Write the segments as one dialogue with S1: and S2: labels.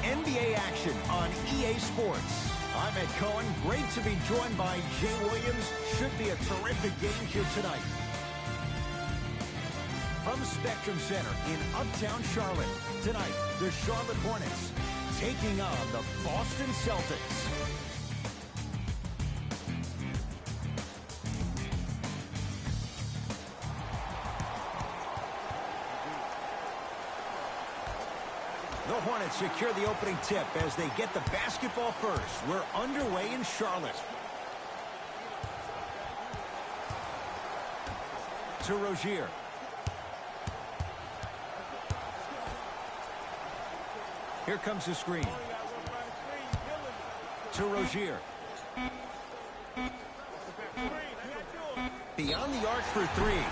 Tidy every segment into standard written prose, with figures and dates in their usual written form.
S1: NBA action on EA Sports. I'm Ed Cohen. Great to be joined by Jay Williams. Should be a terrific game here tonight. From Spectrum Center in Uptown Charlotte, tonight, the Charlotte Hornets taking on the Boston Celtics. The Hornets secure the opening tip as they get the basketball first. We're underway in Charlotte. To Rozier. Here comes the screen. To Rozier. Beyond the arc for three.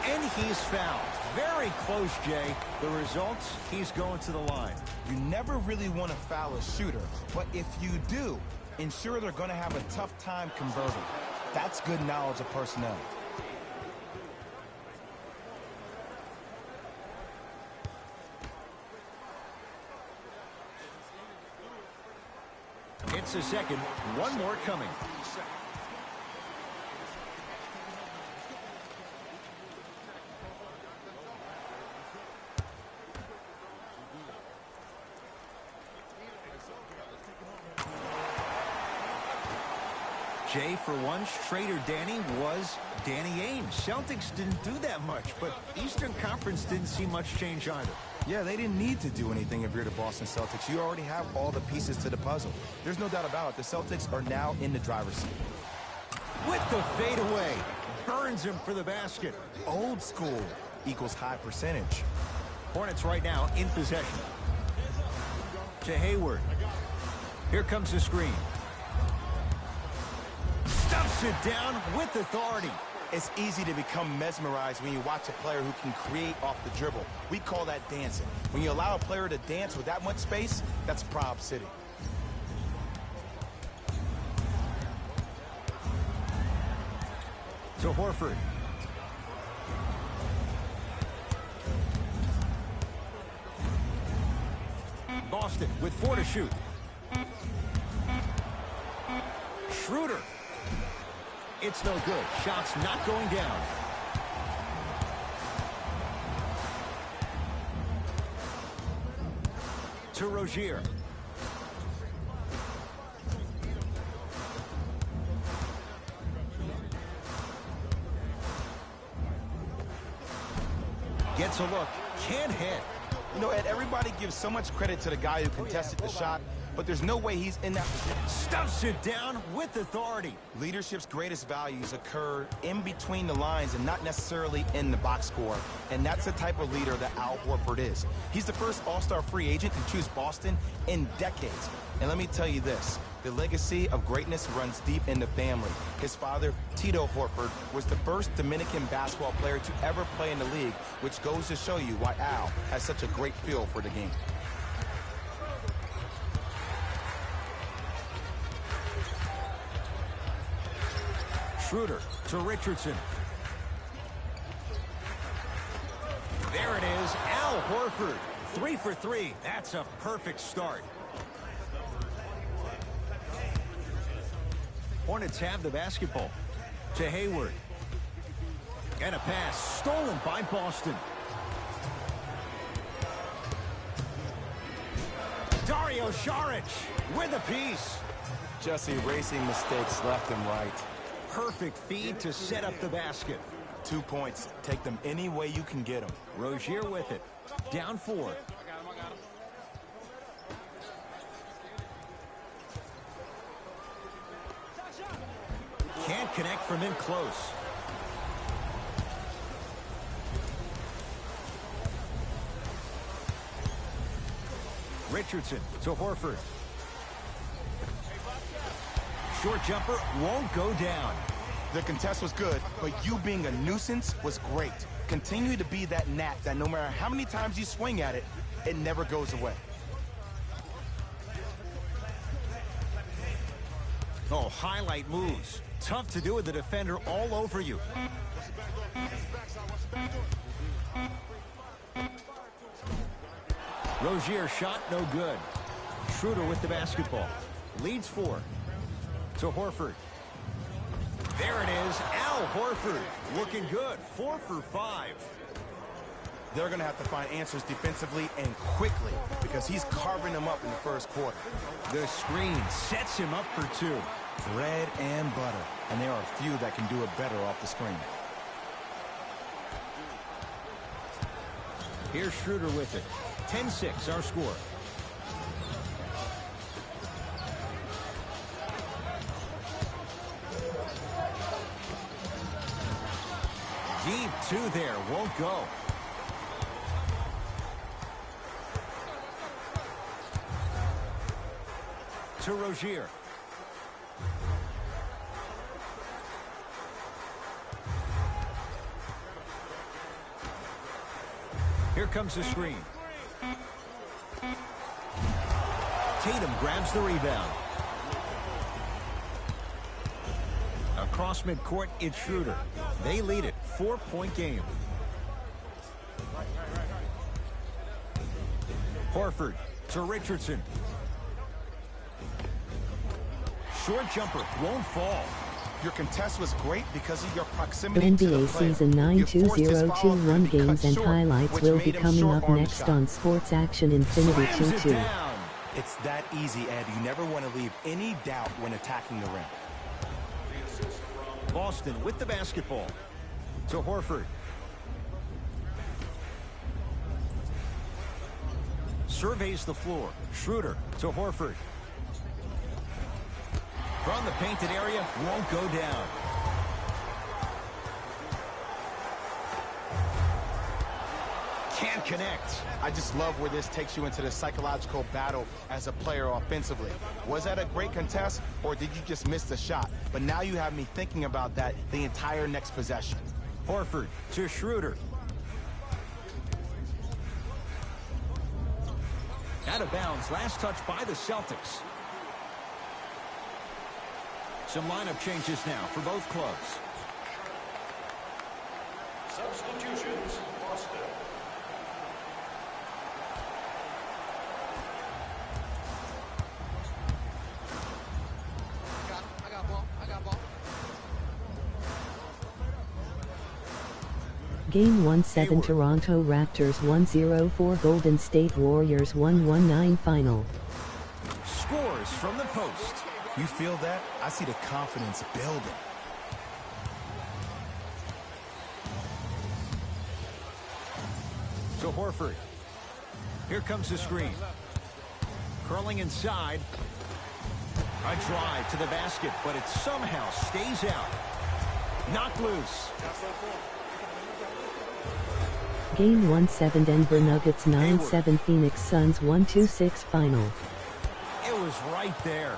S1: And he's fouled. Very close, Jay. The result, he's going to the line.
S2: You never really want to foul a shooter, but if you do, ensure they're going to have a tough time converting. That's good knowledge of personnel.
S1: It's a second. One more coming. Jay, for once, Trader Danny was Danny Ainge. Celtics didn't do that much, but Eastern Conference didn't see much change either.
S2: Yeah, they didn't need to do anything if you're the Boston Celtics. You already have all the pieces to the puzzle. There's no doubt about it. The Celtics are now in the driver's seat.
S1: With the fadeaway, burns him for the basket.
S2: Old school equals high percentage.
S1: Hornets right now in possession. To Hayward. Here comes the screen. Stuffs it down with authority.
S2: It's easy to become mesmerized when you watch a player who can create off the dribble. We call that dancing. When you allow a player to dance with that much space, that's Prob City.
S1: To Horford. Boston with 4 to shoot. Schroeder. It's no good. Shots not going down. To Rozier. Gets a look. Can't hit.
S2: You know, Ed, everybody gives so much credit to the guy who contested the shot, but there's no way he's in that position.
S1: Stuffs it down with authority.
S2: Leadership's greatest values occur in between the lines and not necessarily in the box score. And that's the type of leader that Al Horford is. He's the first all-star free agent to choose Boston in decades. And let me tell you this, the legacy of greatness runs deep in the family. His father, Tito Horford, was the first Dominican basketball player to ever play in the league, which goes to show you why Al has such a great feel for the game.
S1: Schroeder to Richardson. There it is, Al Horford. 3 for 3. That's a perfect start. Hornets have the basketball. To Hayward. And a pass stolen by Boston. Dario Saric with a piece.
S2: Just erasing mistakes left and right.
S1: Perfect feed to set up the basket.
S2: 2 points. Take them any way you can get them.
S1: Rozier with it. Down 4. Can't connect from in close. Richardson to Horford. Short jumper won't go down.
S2: The contest was good, but you being a nuisance was great. Continue to be that gnat that no matter how many times you swing at it, it never goes away.
S1: Oh, highlight moves. Tough to do with the defender all over you. Rozier shot no good. Schroeder with the basketball. Leads 4. To Horford. There it is. Al Horford looking good. 4 for 5.
S2: They're going to have to find answers defensively and quickly because he's carving them up in the first quarter.
S1: The screen sets him up for 2.
S2: Bread and butter. And there are a few that can do it better off the screen.
S1: Here's Schroeder with it. 10-6 our score. Deep 2 there. Won't go. To Rozier. Here comes the screen. Tatum grabs the rebound. Across midcourt, it's Schroeder. They lead it. 4-point game. Horford to Richardson. Short jumper won't fall.
S2: Your contest was great because of your
S3: The
S2: proximity to the
S3: NBA
S2: player.
S3: Season 9
S2: You forced his follow-through
S3: 2021
S2: to be
S3: games
S2: cut
S3: and
S2: short,
S3: highlights
S2: which
S3: will
S2: made
S3: be
S2: him
S3: coming
S2: short
S3: up
S2: on the
S3: next
S2: shot.
S3: on Sports Action Infinity
S1: Slams it
S3: 2-2.
S1: down.
S2: It's that easy, Ed. You never want to leave any doubt when attacking the rim.
S1: Boston with the basketball. To Horford. Surveys the floor. Schroeder to Horford. From the painted area, won't go down. Can't connect.
S2: I just love where this takes you into the psychological battle as a player offensively. Was that a great contest, or did you just miss the shot? But now you have me thinking about that the entire next possession.
S1: Horford to Schroeder. Out of bounds. Last touch by the Celtics. Some lineup changes now for both clubs.
S4: Substitutions, Boston. I got ball.
S3: Game 1-7 Toronto Raptors 1-0-4 Golden State Warriors 1-1-9 final.
S1: Scores from the post.
S2: You feel that? I see the confidence building.
S1: To Horford. Here comes the screen. Curling inside. A drive to the basket, but it somehow stays out. Knocked loose.
S3: Game 1-7 Denver Nuggets 9-7 Phoenix Suns 1-2-6 final.
S1: It was right there.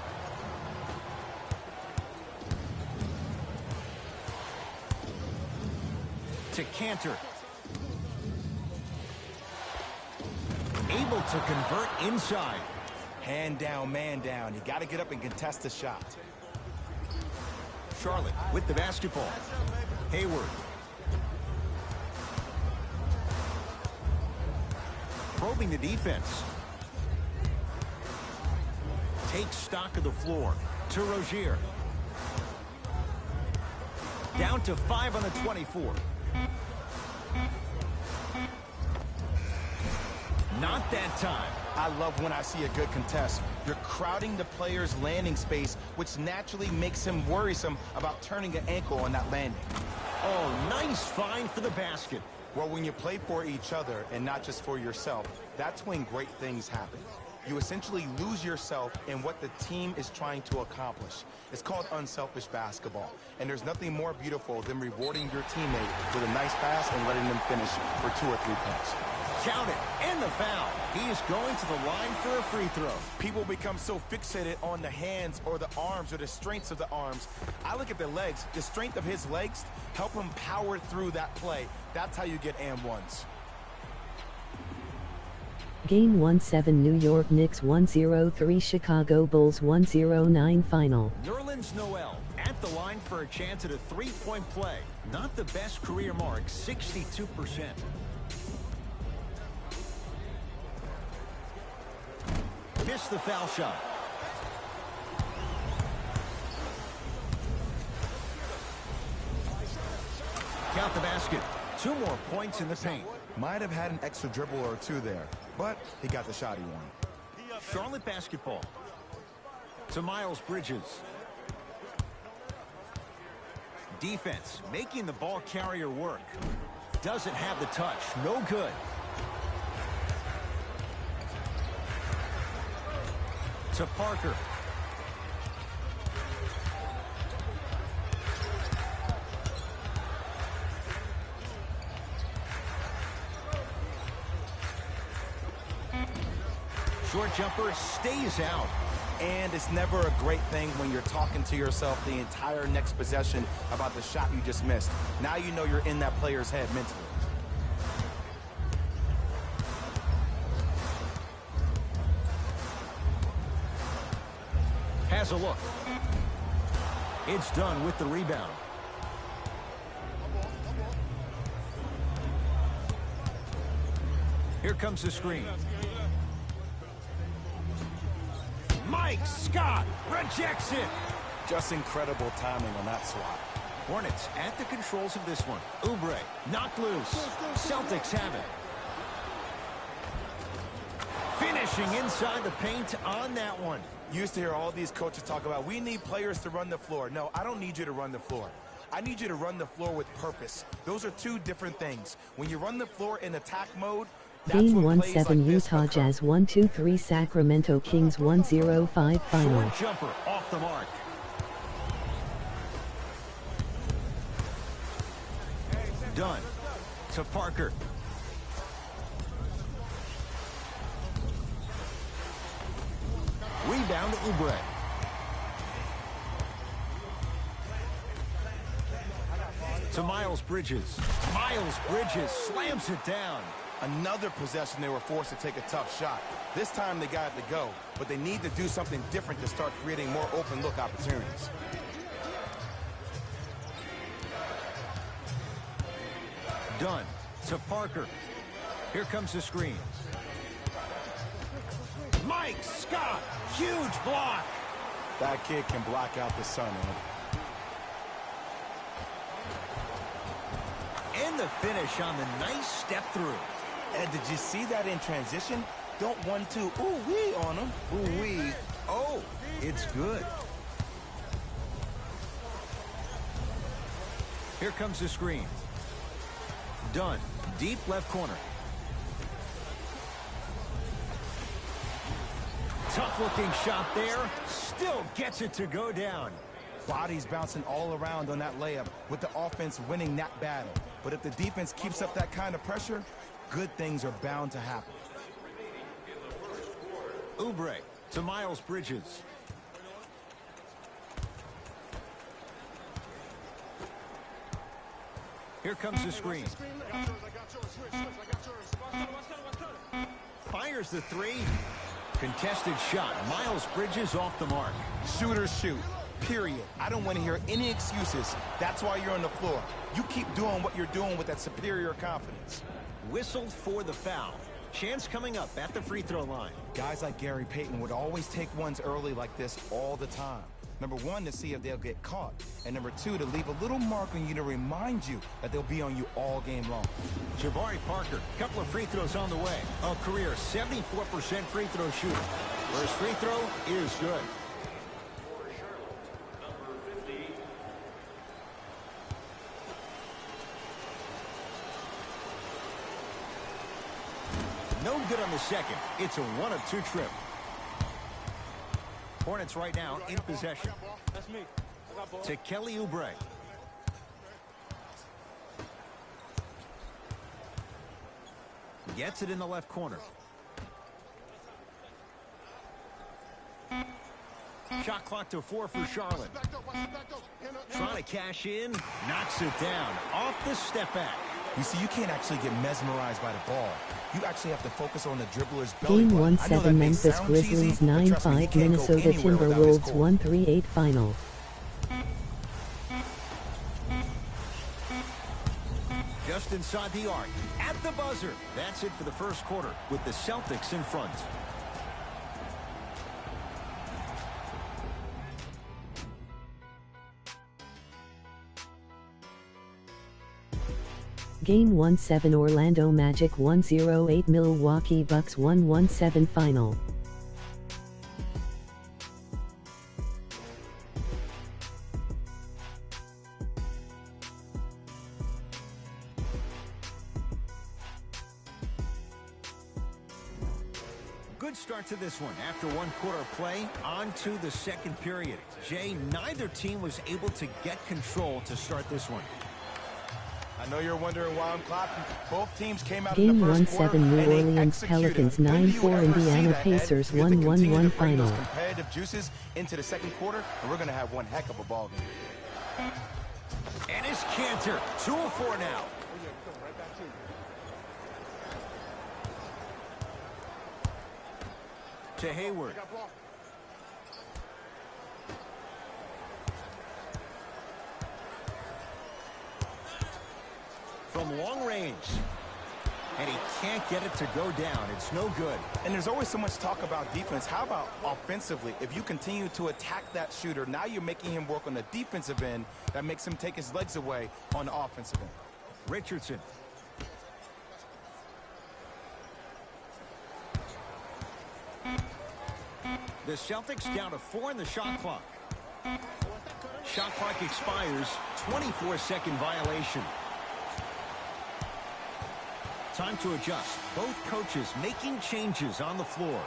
S1: To Cantor. Able to convert inside.
S2: Hand down, man down. You got to get up and contest the shot.
S1: Charlotte with the basketball. Hayward. Probing the defense. Takes stock of the floor. To Rozier. Down to 5 on the 24. Not that time.
S2: I love when I see a good contest. You're crowding the player's landing space, which naturally makes him worrisome about turning an ankle on that landing.
S1: Oh, nice find for the basket.
S2: Well, when you play for each other and not just for yourself, that's when great things happen. You essentially lose yourself in what the team is trying to accomplish. It's called unselfish basketball. And there's nothing more beautiful than rewarding your teammate with a nice pass and letting them finish for 2 or 3 points.
S1: Count it, and the foul. He is going to the line for a free throw.
S2: People become so fixated on the hands or the arms or the strengths of the arms. I look at the legs. The strength of his legs help him power through that play. That's how you get and ones.
S3: Game 1-7 New York Knicks 1-0-3 Chicago Bulls 1-0-9 final.
S1: Nerlens Noel at the line for a chance at a three-point play. Not the best career mark, 62%. missed the foul shot. Count the basket. 2 more points in the paint.
S2: Might have had an extra dribble or two there, but he got the shot he wanted.
S1: Charlotte basketball. To Miles Bridges. Defense making the ball carrier work. Doesn't have the touch. No good. To Parker. Short jumper stays out.
S2: And it's never a great thing when you're talking to yourself the entire next possession about the shot you just missed. Now you know you're in that player's head mentally.
S1: Has a look. It's done with the rebound. Here comes the screen. Mike Scott rejects it.
S2: Just incredible timing on that swat.
S1: Hornets at the controls of this one. Oubre knocked loose. Celtics have it. Finishing inside the paint on that one.
S2: You used to hear all these coaches talk about, we need players to run the floor. No, I don't need you to run the floor. I need you to run the floor with purpose. Those are two different things. When you run the floor in attack mode,
S3: Game 1-7 Utah Jazz 1-2-3 Sacramento Kings 1-0-5 final.
S1: Short jumper off the mark. Done. To Parker. Rebound to Oubre. To Miles Bridges. Miles Bridges slams it down.
S2: Another possession they were forced to take a tough shot. This time they got it to go, but they need to do something different to start creating more open look opportunities.
S1: Done. To Parker. Here comes the screen. Mike Scott. Huge block.
S2: That kid can block out the sun, Ed.
S1: And the finish on the nice step through.
S2: Ed, did you see that in transition? Don't 1-2 ooh-wee on him.
S1: Ooh-wee. Oh, it's good. Here comes the screen. Done. Deep left corner. Tough-looking shot there. Still gets it to go down.
S2: Bodies bouncing all around on that layup with the offense winning that battle. But if the defense keeps up that kind of pressure, good things are bound to happen.
S1: Oubre to Miles Bridges. Here comes the screen. Fires the three. Contested shot. Miles Bridges off the mark.
S2: Shooters shoot. Period. I don't want to hear any excuses. That's why you're on the floor. You keep doing what you're doing with that superior confidence.
S1: Whistled for the foul. Chance coming up at the free throw line.
S2: Guys like Gary Payton would always take ones early like this all the time. Number one, to see if they'll get caught. And number two, to leave a little mark on you to remind you that they'll be on you all game long.
S1: Jabari Parker, couple of free throws on the way. A career 74% free throw shooter. First free throw is good. No good on the second. It's a 1-of-2 trip. Hornets right now in possession.
S4: That's me. I got ball.
S1: To Kelly Oubre. Gets it in the left corner. Shot clock to 4 for Charlotte. Trying to cash in. Knocks it down. Off the step back.
S2: You see, you can't actually get mesmerized by the ball. You actually have to focus on the dribbler's belly
S3: Game
S2: button. I know
S3: 1-7
S2: that may
S3: Memphis
S2: sound
S3: Grizzlies
S2: cheesy, but trust me, he
S3: 9-5
S2: can't go
S3: Minnesota
S2: anywhere without his
S3: Timberwolves
S2: core.
S3: 1-3-8 final.
S1: Just inside the arc. At the buzzer. That's it for the first quarter with the Celtics in front.
S3: Game 1-7 Orlando Magic 108 Milwaukee Bucks 117 Final.
S1: Good start to this one. After one quarter of play, on to the second period. Jay, neither team was able to get control to start this one.
S2: I know you're wondering why I'm clapping. Both teams came out
S3: Game
S2: in the first
S3: 1-7
S2: quarter
S3: New
S2: and they
S3: Orleans
S2: executed.
S3: Pelicans
S2: When do you
S3: 9-4
S2: ever see
S3: Indiana
S2: that, Ed?
S3: Pacers
S2: We have to continue
S3: 1-1-1
S2: to bring those
S3: Final.
S2: competitive juices into the second quarter, and we're going to have one heck of a ball game.
S1: And it's Cantor. 2 of 4 now. To Hayward. From long range. And he can't get it to go down. It's no good.
S2: And there's always so much talk about defense. How about offensively? If you continue to attack that shooter, now you're making him work on the defensive end. That makes him take his legs away on the offensive end.
S1: Richardson. The Celtics down to 4 in the shot clock. Shot clock expires. 24-second violation. Time to adjust. Both coaches making changes on the floor.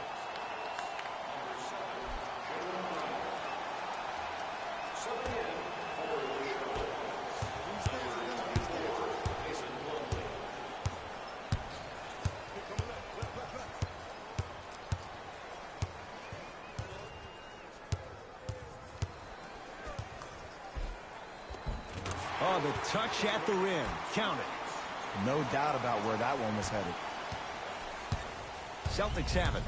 S1: Oh, the touch at the rim. Count it.
S2: No doubt about where that one was headed.
S1: Celtics have it.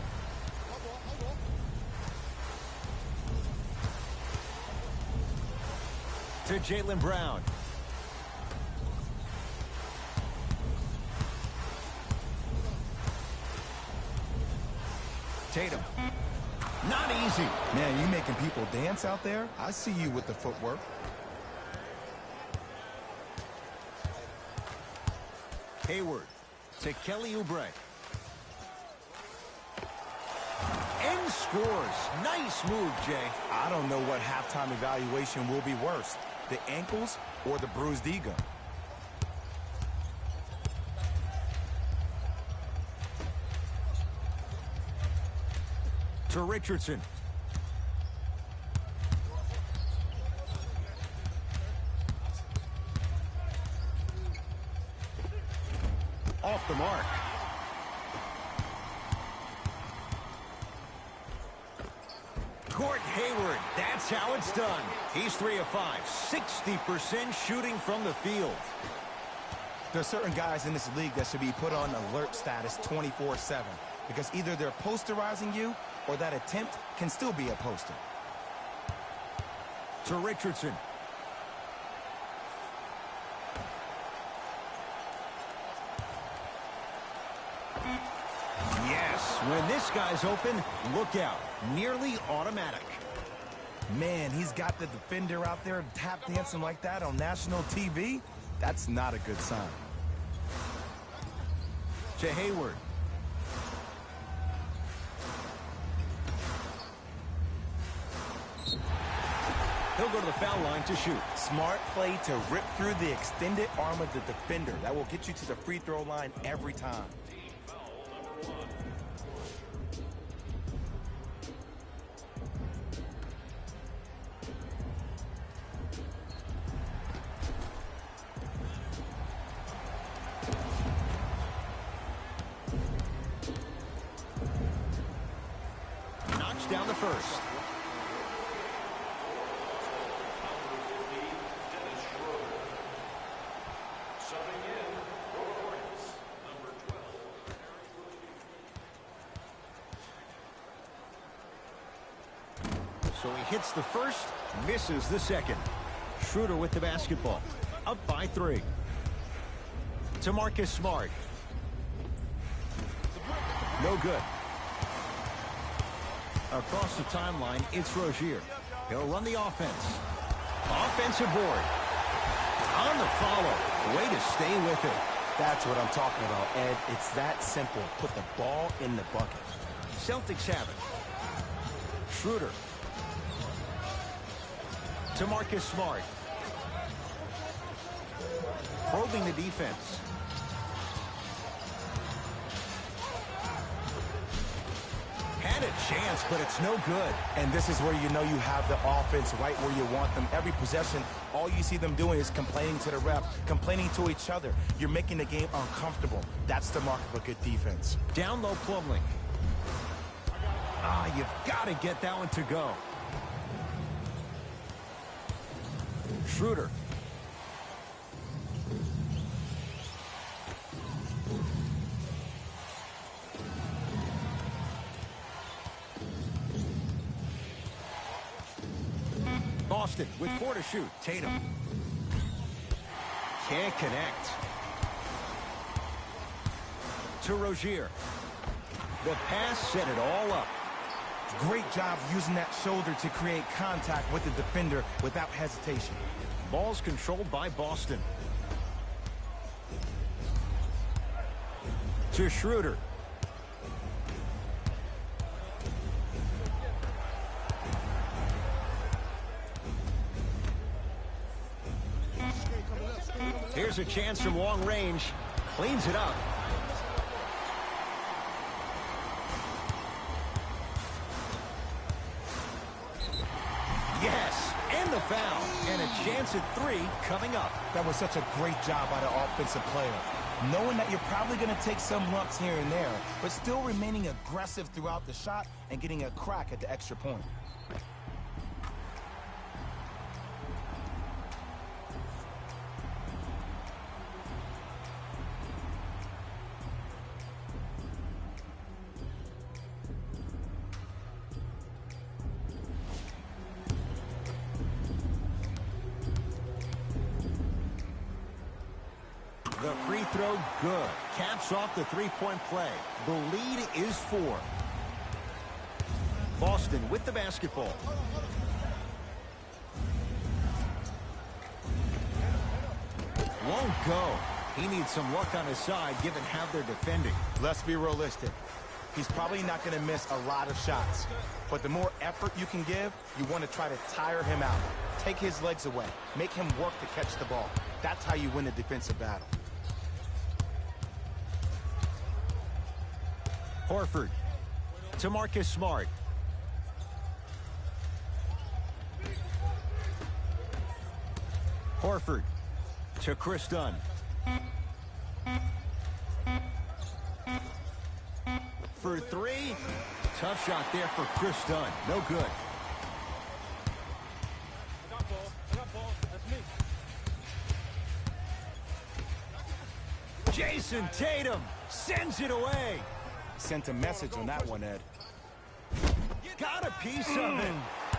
S1: To Jaylen Brown. Tatum. Not easy.
S2: Man, you making people dance out there? I see you with the footwork.
S1: Hayward to Kelly Oubre. And scores. Nice move, Jay.
S2: I don't know what halftime evaluation will be worse, the ankles or the bruised ego.
S1: To Richardson. Off the mark. Gordon Hayward, that's how it's done. He's 3 of 5, 60% shooting from the field.
S2: There are certain guys in this league that should be put on alert status 24/7 because either they're posterizing you or that attempt can still be a poster.
S1: To Richardson. Yes, when this guy's open, look out. Nearly automatic.
S2: Man, he's got the defender out there tap dancing like that on national TV. That's not a good sign.
S1: To Hayward. He'll go to the foul line to shoot.
S2: Smart play to rip through the extended arm of the defender. That will get you to the free throw line every time.
S1: Knocks down the first. So he hits the first, misses the second. Schroeder with the basketball. Up by 3. To Marcus Smart. No good. Across the timeline, it's Rozier. He'll run the offense. Offensive board. On the follow. Way to stay with it.
S2: That's what I'm talking about, Ed. It's that simple. Put the ball in the bucket.
S1: Celtics have it. Schroeder. To Marcus Smart. Probing the defense. Had a chance, but it's no good.
S2: And this is where you know you have the offense right where you want them. Every possession, all you see them doing is complaining to the ref, complaining to each other. You're making the game uncomfortable. That's the mark of a good defense.
S1: Down low, Plumlee. You've got to get that one to go. Schroeder. Boston with 4 to shoot. Tatum. Can't connect. To Rozier. The pass set it all up.
S2: Great job using that shoulder to create contact with the defender without hesitation.
S1: Ball's controlled by Boston. To Schroeder. Here's a chance from long range. Cleans it up. Yes, and the foul. And a chance at 3 coming up.
S2: That was such a great job by the offensive player. Knowing that you're probably going to take some lumps here and there, but still remaining aggressive throughout the shot and getting a crack at the extra point.
S1: The free throw, good. Caps off the three-point play. The lead is 4. Boston with the basketball. Won't go. He needs some luck on his side given how they're defending.
S2: Let's be realistic. He's probably not going to miss a lot of shots. But the more effort you can give, you want to try to tire him out. Take his legs away. Make him work to catch the ball. That's how you win a defensive battle.
S1: Horford to Marcus Smart. Horford to Chris Dunn. For 3. Tough shot there for Chris Dunn. No good.
S4: I got ball. That's me.
S1: Jason Tatum sends it away.
S2: Sent a message on that one, Ed.
S1: Got a piece of it.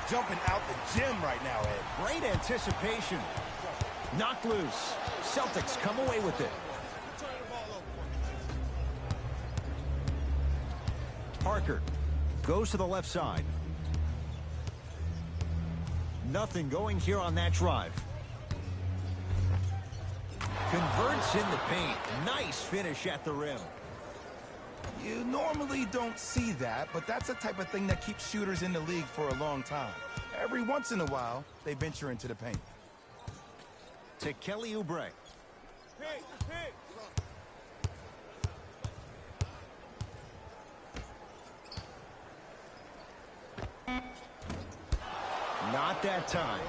S2: Jumping out the gym right now, Ed.
S1: Great anticipation. Knocked loose. Celtics come away with it. Parker goes to the left side. Nothing going here on that drive. Converts in the paint. Nice finish at the rim.
S2: You normally don't see that, but that's the type of thing that keeps shooters in the league for a long time. Every once in a while, they venture into the paint.
S1: To Kelly Oubre.
S4: Pick.
S1: Not that time.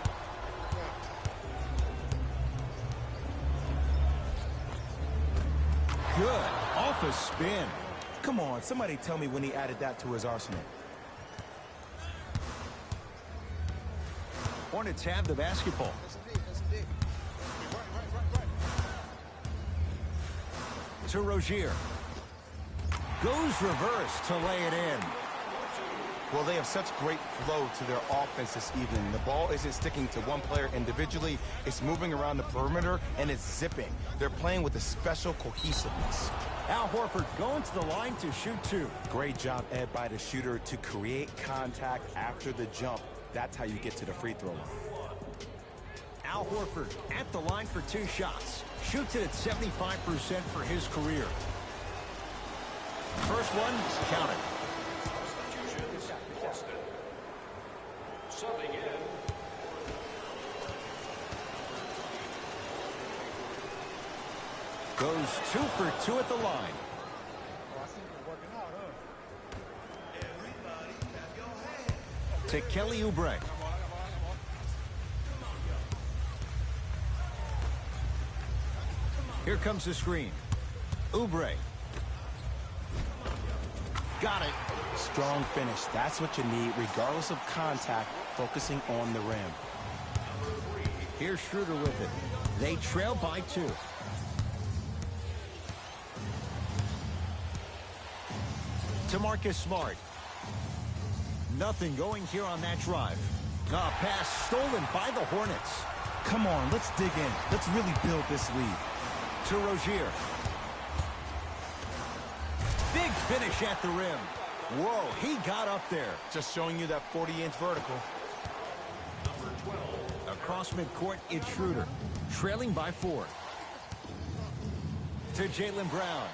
S1: Good. Off a spin.
S2: Come on, somebody tell me when he added that to his arsenal.
S1: Hornets have the basketball. To Rozier. Goes reverse to lay it in.
S2: Well, they have such great flow to their offense this evening. The ball isn't sticking to one player individually. It's moving around the perimeter, and it's zipping. They're playing with a special cohesiveness.
S1: Al Horford going to the line to shoot 2.
S2: Great job, Ed, by the shooter to create contact after the jump. That's how you get to the free throw line.
S1: Al Horford at the line for 2 shots. Shoots it at 75% for his career. First one, count it.
S5: Subbing in.
S1: Goes 2 for 2 at the line. To Kelly Oubre. Here comes the screen. Oubre. Got it.
S2: Strong finish. That's what you need, regardless of contact, focusing on the rim.
S1: Here's Schroeder with it. They trail by 2. To Marcus Smart. Nothing going here on that drive. A pass stolen by the Hornets.
S2: Come on, let's dig in. Let's really build this lead.
S1: To Rozier. Big finish at the rim. Whoa, he got up there.
S2: Just showing you that 40-inch vertical.
S1: Across midcourt, it's Schroeder. Trailing by 4. To Jaylen Brown.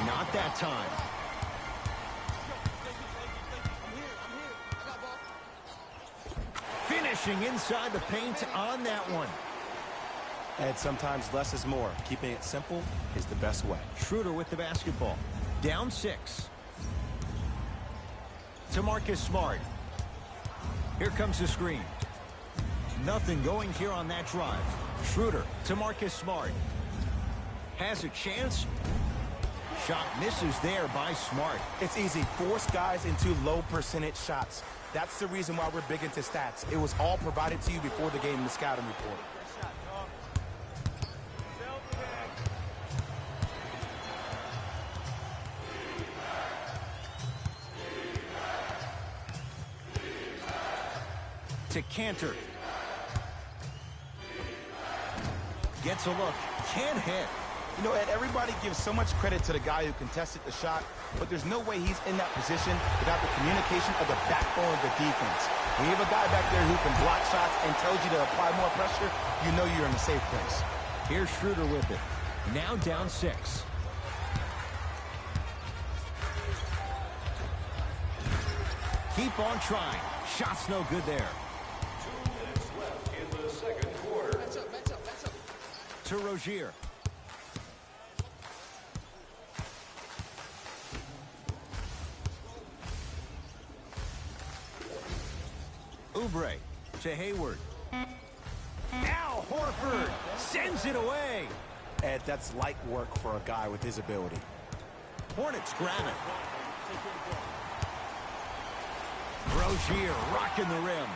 S1: Not that time. Finishing inside the paint on that one.
S2: And sometimes less is more. Keeping it simple is the best way.
S1: Schroeder with the basketball. Down 6. To Marcus Smart. Here comes the screen. Nothing going here on that drive. Schroeder to Marcus Smart. Has a chance. Shot misses there by Smart.
S2: It's easy. Force guys into low percentage shots. That's the reason why we're big into stats. It was all provided to you before the game in the scouting report.
S1: To Cantor. Gets a look. Can't hit.
S2: You know, Ed, everybody gives so much credit to the guy who contested the shot, but there's no way he's in that position without the communication of the backbone of the defense. When you have a guy back there who can block shots and tells you to apply more pressure, you know you're in a safe place.
S1: Here's Schroeder with it. Now down 6. Keep on trying. Shot's no good there.
S5: 2 minutes left in the second quarter.
S1: To Rozier. Oubre to Hayward. Al Horford sends it away.
S2: Ed, that's light work for a guy with his ability.
S1: Hornets grab it. Rozier rocking the rim.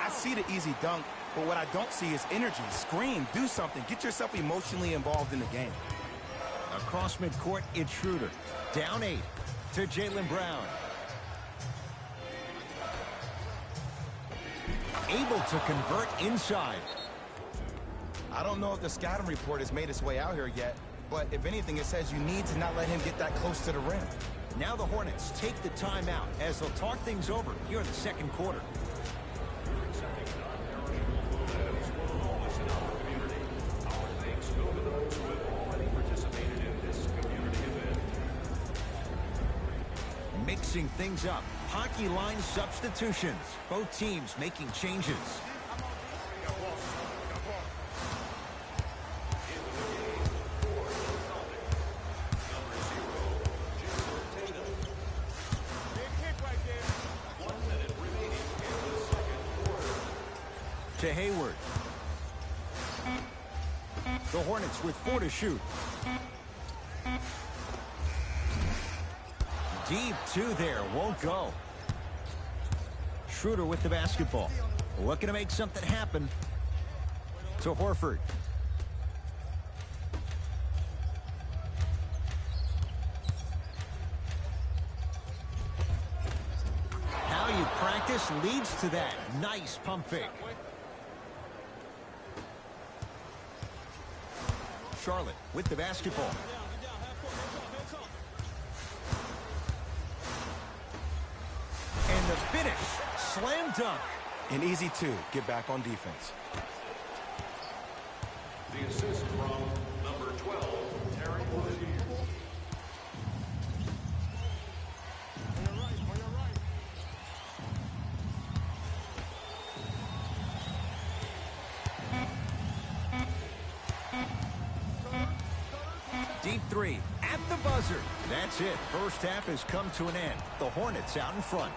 S2: I see the easy dunk, but what I don't see is energy. Scream, do something. Get yourself emotionally involved in the game.
S1: Across midcourt, it's Schroeder. Down 8 to Jaylen Brown. Able to convert inside.
S2: I don't know if the scouting report has made its way out here yet, but if anything, it says you need to not let him get that close to the rim.
S1: Now the Hornets take the timeout as they'll talk things over here in the second quarter. Mixing things up. Hockey line substitutions. Both teams making changes. To Hayward. The Hornets with 4 to shoot. Deep 2 there, won't go. Schroeder with the basketball. Looking to make something happen. To Horford. How you practice leads to that. Nice pump fake. Charlotte with the basketball. And the finish Slam dunk.
S2: And easy to get back on defense.
S5: The assist from number 12, Terry Rozier.
S1: Deep three at the buzzer. That's it. First half has come to an end. The Hornets out in front.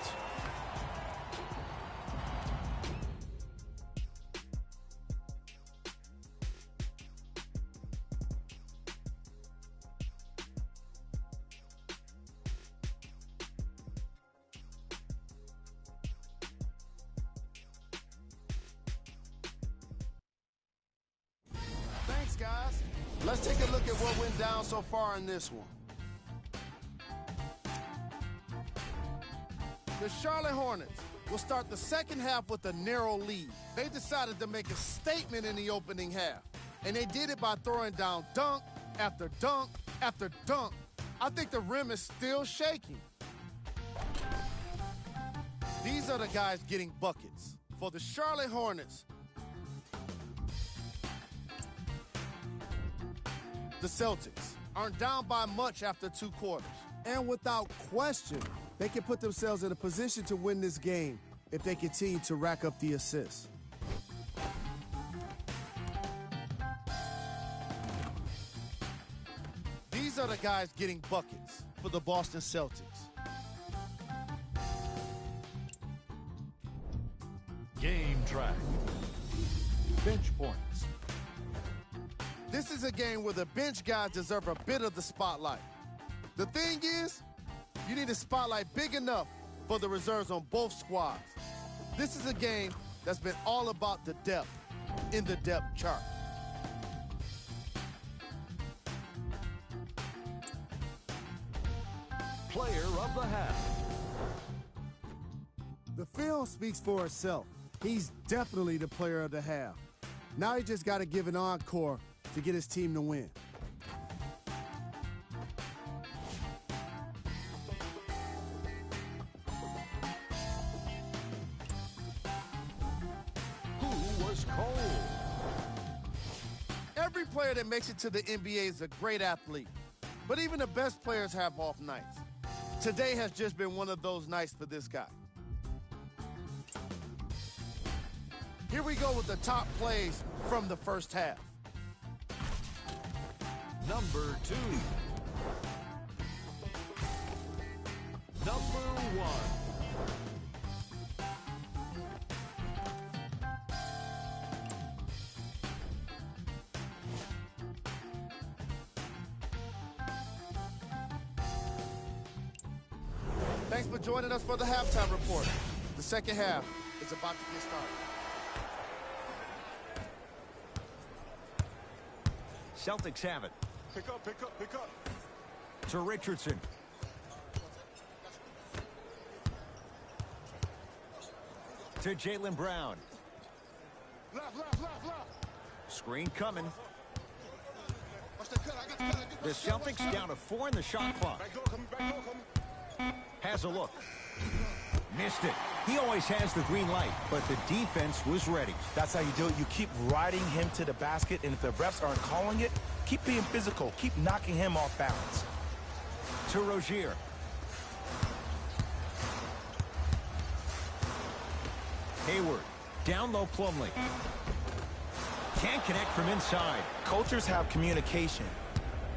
S6: Thanks, guys. Let's take a look at what went down so far in this one. The Charlotte Hornets will start the second half with a narrow lead. They decided to make a statement in the opening half, and they did it by throwing down dunk after dunk after dunk. I think the rim is still shaking. These are the guys getting buckets. For the Charlotte Hornets, the Celtics aren't down by much after 2 quarters. And without question, they can put themselves in a position to win this game if they continue to rack up the assists. These are the guys getting buckets for the Boston Celtics.
S7: Game track. Bench points.
S6: This is a game where the bench guys deserve a bit of the spotlight. The thing is, you need a spotlight big enough for the reserves on both squads. This is a game that's been all about the depth in the depth chart.
S7: Player of the half.
S6: The film speaks for itself. He's definitely the player of the half. Now he just got to give an encore to get his team to win.
S7: Who was cold?
S6: Every player that makes it to the NBA is a great athlete, but even the best players have off nights. Today has just been one of those nights for this guy. Here we go with the top plays from the first half.
S7: Number 2. Number 1.
S6: Thanks for joining us for the halftime report. The second half is about to get started.
S1: Celtics have it.
S4: Pick up, pick up, pick up.
S1: To Richardson. To Jaylen Brown.
S4: Left, left, left, left.
S1: Screen coming.
S4: Watch that cut. I got
S1: The Celtics down to 4 in the shot clock.
S4: back door coming, back door coming.
S1: Has a look. Missed it. He always has the green light, but the defense was ready.
S2: That's how you do it. You keep riding him to the basket, and if the refs aren't calling it, keep being physical. Keep knocking him off balance.
S1: To Rozier. Hayward. Down low Plumlee. Can't connect from inside.
S2: Cultures have communication.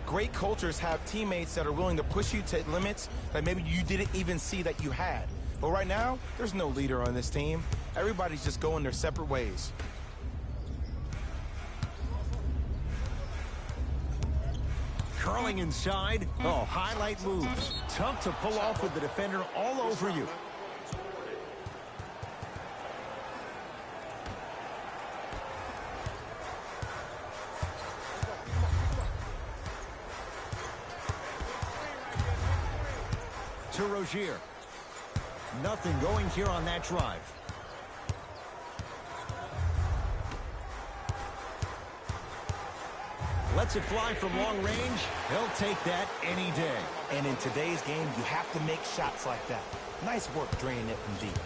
S2: Great cultures have teammates that are willing to push you to limits that maybe you didn't even see that you had. But right now, there's no leader on this team. Everybody's just going their separate ways.
S1: Curling inside. Oh, highlight moves. Tough to pull off with the defender all over you. To Rozier. Nothing going here on that drive. Lets it fly from long range. He'll take that any day.
S2: And in today's game, you have to make shots like that. Nice work draining it from deep.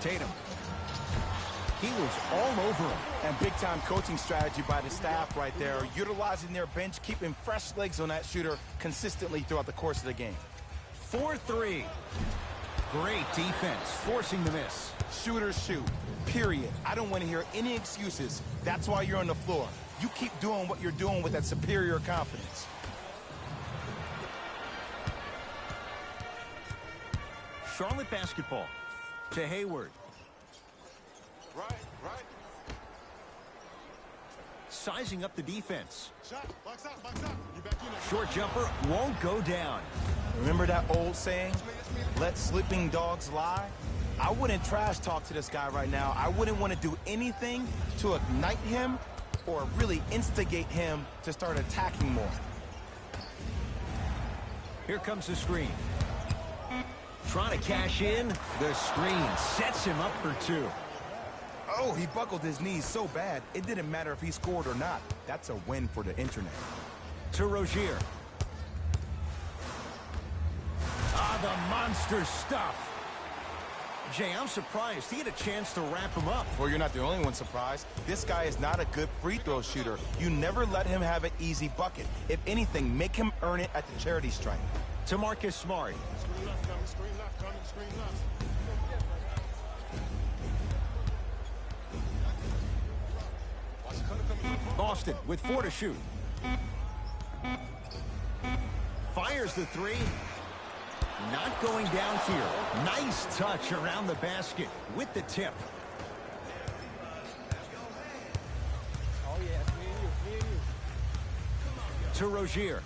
S1: Tatum. He was all over him.
S2: And big-time coaching strategy by the staff right there, utilizing their bench, keeping fresh legs on that shooter consistently throughout the course of the game.
S1: 4-3. Great defense, forcing the miss.
S2: Shooters shoot, period. I don't want to hear any excuses. That's why you're on the floor. You keep doing what you're doing with that superior confidence.
S1: Charlotte basketball to Hayward.
S4: Right.
S1: Sizing up the defense.
S4: Shot. Box out. You back in there.
S1: Short jumper won't go down.
S2: Remember that old saying, let sleeping dogs lie? I wouldn't trash talk to this guy right now. I wouldn't want to do anything to ignite him or really instigate him to start attacking more.
S1: Here comes the screen. Trying to cash in. The screen sets him up for two.
S2: Oh, he buckled his knees so bad, it didn't matter if he scored or not. That's a win for the internet.
S1: To Rozier. The monster stuff. Jay, I'm surprised he had a chance to wrap him up.
S2: Well, you're not the only one surprised. This guy is not a good free throw shooter. You never let him have an easy bucket. If anything, make him earn it at the charity stripe.
S1: To Marcus Smart.
S4: Screen left coming. Screen left. Watch the cutter coming.
S1: Boston with 4 to shoot. Fires the three. Not going down here. Nice touch around the basket with the tip.
S8: Oh, yeah. Me and you.
S1: To Rozier.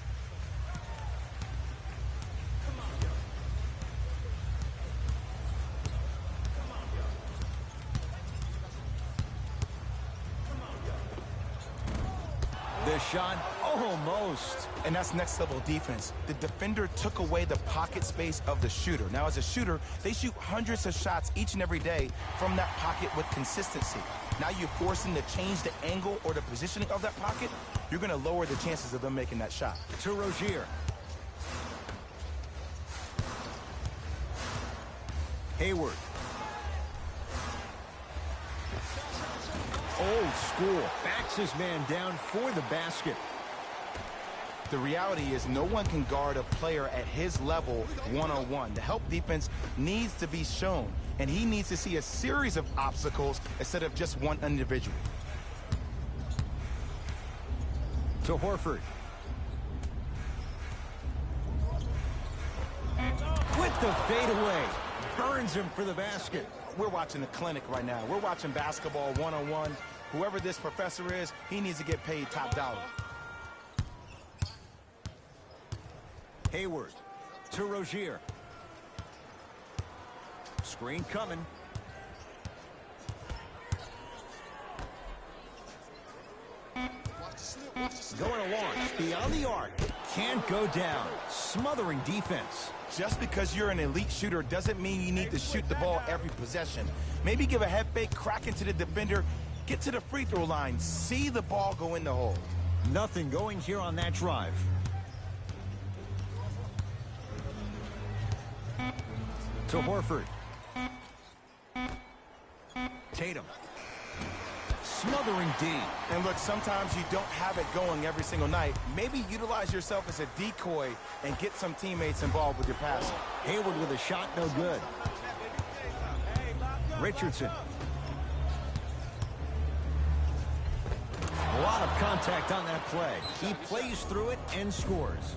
S1: The shot almost.
S2: And that's next level defense. The defender took away the pocket space of the shooter. Now, as a shooter, they shoot hundreds of shots each and every day from that pocket with consistency. Now you force them to change the angle or the positioning of that pocket, you're going to lower the chances of them making that shot.
S1: To Rozier. Hayward. Old school. Backs his man down for the basket.
S2: The reality is no one can guard a player at his level one-on-one. The help defense needs to be shown, and he needs to see a series of obstacles instead of just one individual.
S1: To Horford. With the fadeaway. Burns him for the basket.
S2: We're watching a clinic right now. We're watching basketball one-on-one. Whoever this professor is, he needs to get paid top dollar.
S1: Hayward to Rozier. Screen coming. Going to launch beyond the arc. Can't go down. Smothering defense.
S2: Just because you're an elite shooter doesn't mean you need to shoot the ball every possession. Maybe give a head fake, crack into the defender, get to the free throw line, see the ball go in the hole.
S1: Nothing going here on that drive. To Horford. Tatum. Smothering D.
S2: And look, sometimes you don't have it going every single night. Maybe utilize yourself as a decoy and get some teammates involved with your passing.
S1: Hayward with a shot, no good. Richardson. A lot of contact on that play. He plays through it and scores.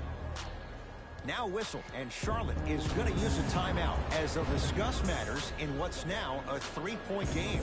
S1: Now whistle, and Charlotte is going to use a timeout as they'll discuss matters in what's now a 3-point game.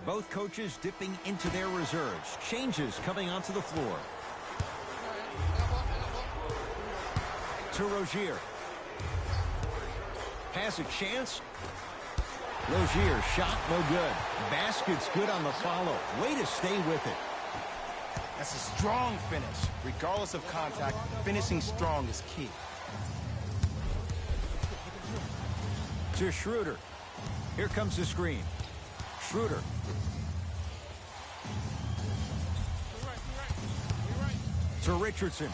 S1: Both coaches dipping into their reserves. Changes coming onto the floor. To Rozier. Has a chance. Rozier shot no good. Basket's good on the follow. Way to stay with it.
S2: That's a strong finish. Regardless of contact, finishing strong is key.
S1: To Schroeder. Here comes the screen. Schroeder. To Richardson.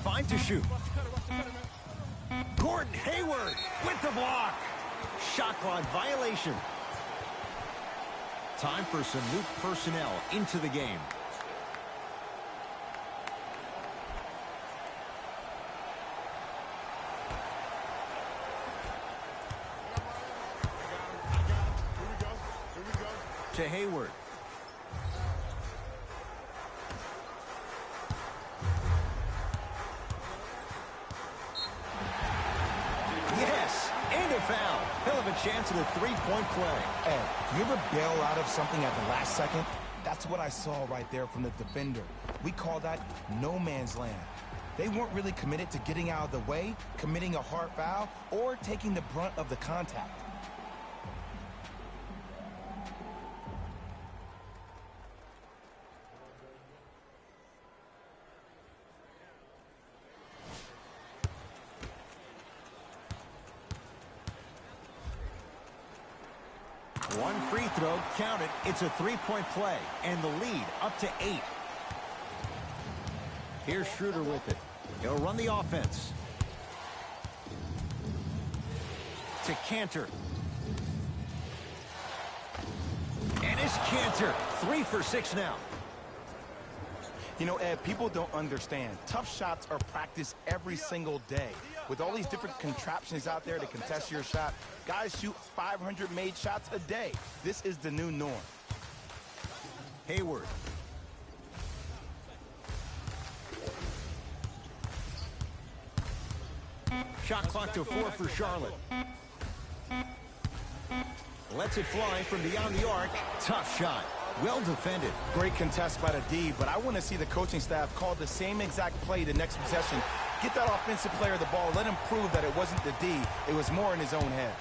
S1: 5 to shoot. Gordon Hayward with the block. Shot clock violation. Time for some new personnel into the game. To Hayward. Yes, and a foul. Hell of a chance at a three-point play.
S2: Ed, you ever bail out of something at the last second? That's what I saw right there from the defender. We call that no man's land. They weren't really committed to getting out of the way, committing a hard foul, or taking the brunt of the contact.
S1: One free throw, count it. It's a three-point play, and the lead up to 8. Here's Schroeder with it. He'll run the offense. To Cantor. And it's Cantor. 3 for 6 now.
S2: You know, Ed, people don't understand. Tough shots are practiced every single day. With all these different contraptions out there to contest your shot, guys shoot 500 made shots a day. This is the new norm.
S1: Hayward. Shot clock to 4 for Charlotte. Lets it fly from beyond the arc. Tough shot. Well defended.
S2: Great contest by the D, but I want to see the coaching staff call the same exact play the next possession. Get that offensive player the ball. Let him prove that it wasn't the D. It was more in his own head.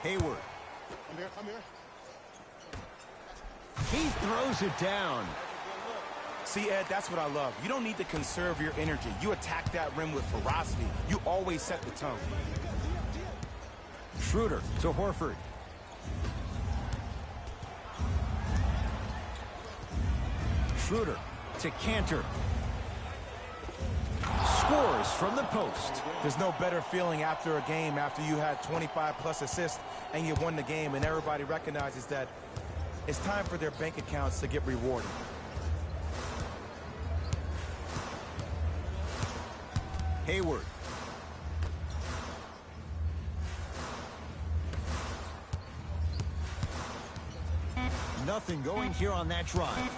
S1: Hayward.
S4: I'm here. I'm here.
S1: He throws it down.
S2: See, Ed, that's what I love. You don't need to conserve your energy. You attack that rim with ferocity. You always set the tone.
S1: Schroeder to Horford. Schroeder to Cantor. Scores from the post.
S2: There's no better feeling after a game after you had 25-plus assists and you won the game and everybody recognizes that it's time for their bank accounts to get rewarded.
S1: Hayward. Nothing going here on that drive.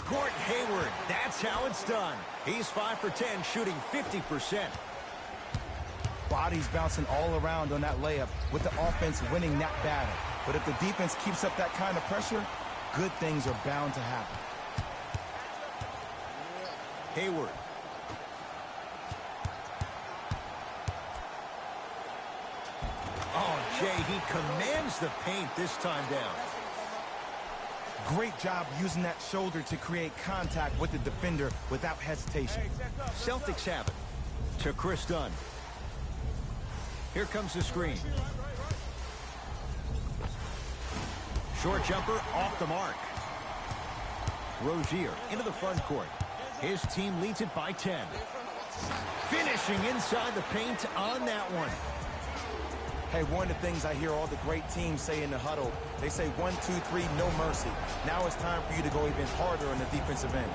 S1: Gordon Hayward, that's how it's done. He's 5 for 10, shooting 50%.
S2: Bodies bouncing all around on that layup with the offense winning that battle. But if the defense keeps up that kind of pressure, good things are bound to happen.
S1: Hayward. Oh, Jay, he commands the paint this time down.
S2: Great job using that shoulder to create contact with the defender without hesitation.
S1: Celtics have it. To Chris Dunn. Here comes the screen. Short jumper off the mark. Rozier into the front court. His team leads it by 10. Finishing inside the paint on that one.
S2: Hey, one of the things I hear all the great teams say in the huddle, they say 1, 2, 3, no mercy. Now it's time for you to go even harder on the defensive end.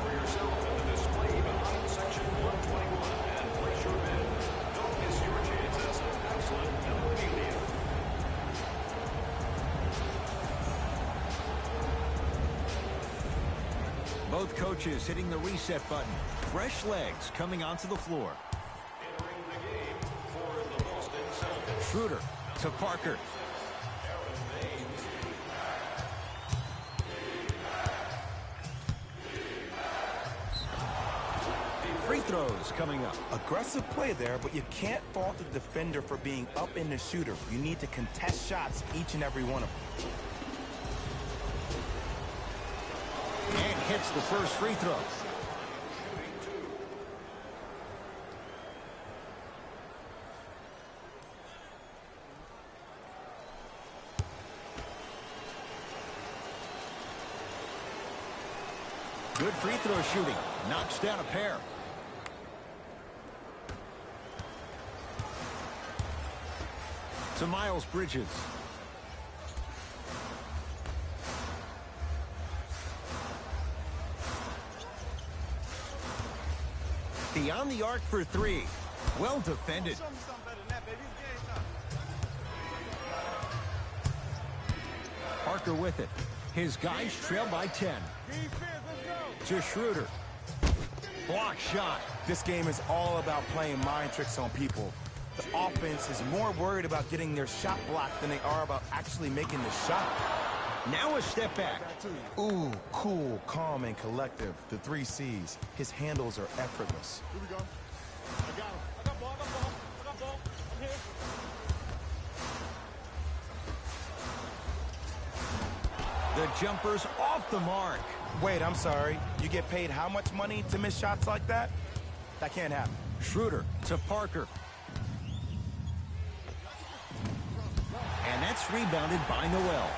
S5: For yourself in the display behind section 121 and place your bid. Don't miss your chances at excellent memorabilia.
S1: Both coaches hitting the reset button. Fresh legs coming onto the floor.
S5: Entering the game for
S1: Schroeder to Parker. Free throws coming up.
S2: Aggressive play there, but you can't fault the defender for being up in the shooter. You need to contest shots, each and every one of them.
S1: And hits the first free throw. Good free throw shooting. Knocks down a pair. To Miles Bridges. Beyond the arc for three. Well defended.
S4: Show me something better than that, baby. It's game time.
S1: Parker with it. His guys trail by 10.
S4: Defense, let's go.
S1: To Schroeder. Block shot.
S2: This game is all about playing mind tricks on people. The offense is more worried about getting their shot blocked than they are about actually making the shot.
S1: Now a step back.
S2: Ooh, cool, calm, and collective. The 3 C's. His handles are effortless.
S4: Here we go. I got him. I got ball. I got ball. I'm here.
S1: The jumper's off the mark.
S2: Wait, I'm sorry. You get paid how much money to miss shots like that? That can't happen.
S1: Schroeder to Parker. And that's rebounded by Noel.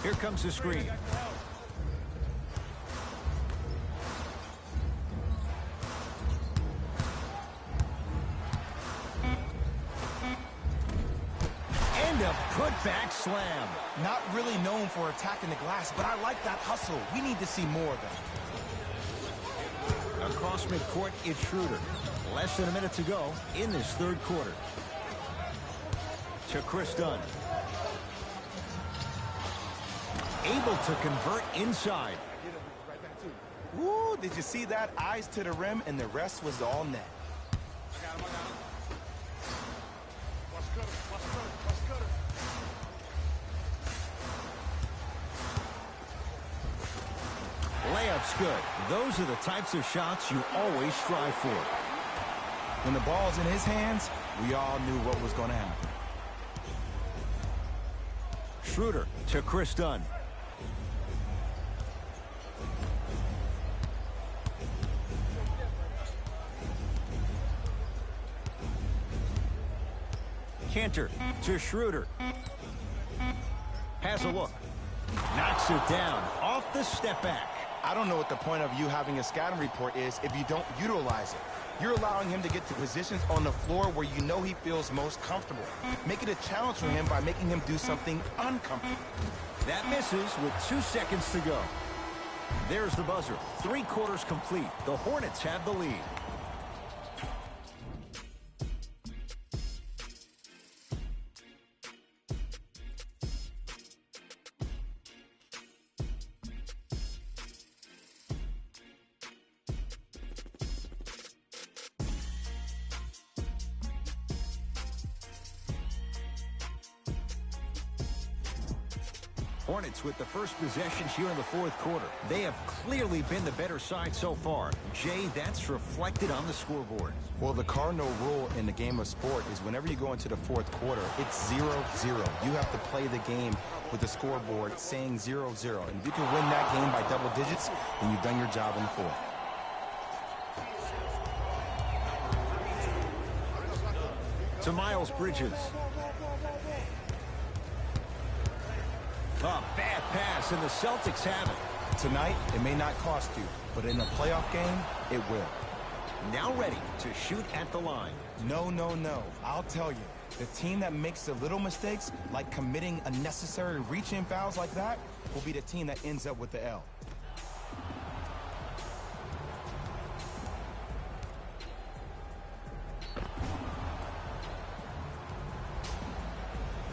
S1: Here comes the screen. And a putback slam.
S2: Not really known for attacking the glass, but I like that hustle. We need to see more of that.
S1: Across midcourt, it's Schroeder. Less than a minute to go in this third quarter. To Chris Dunn. Able to convert inside.
S2: Woo, did you see that? Eyes to the rim, and the rest was all net.
S4: I got him. Watch cutter. Watch cutter.
S1: Layup's good. Those are the types of shots you always strive for.
S2: When the ball's in his hands, we all knew what was going to happen.
S1: Schroeder to Chris Dunn. Cantor to Schroeder. Has a look. Knocks it down off the step back.
S2: I don't know what the point of you having a scouting report is if you don't utilize it. You're allowing him to get to positions on the floor where you know he feels most comfortable. Make it a challenge for him by making him do something uncomfortable.
S1: That misses with 2 seconds to go. There's the buzzer. 3 quarters complete. The Hornets have the lead. Hornets with the first possession here in the fourth quarter. They have clearly been the better side so far. Jay, that's reflected on the scoreboard.
S2: Well, the cardinal rule in the game of sport is whenever you go into the fourth quarter, it's 0-0. You have to play the game with the scoreboard saying 0-0. And if you can win that game by double digits, then you've done your job in the fourth.
S1: To Miles Bridges. A bad pass, and the Celtics have it.
S2: Tonight, it may not cost you, but in a playoff game, it will.
S1: Now ready to shoot at the line.
S2: No. I'll tell you, the team that makes the little mistakes, like committing unnecessary reach-in fouls like that, will be the team that ends up with the L.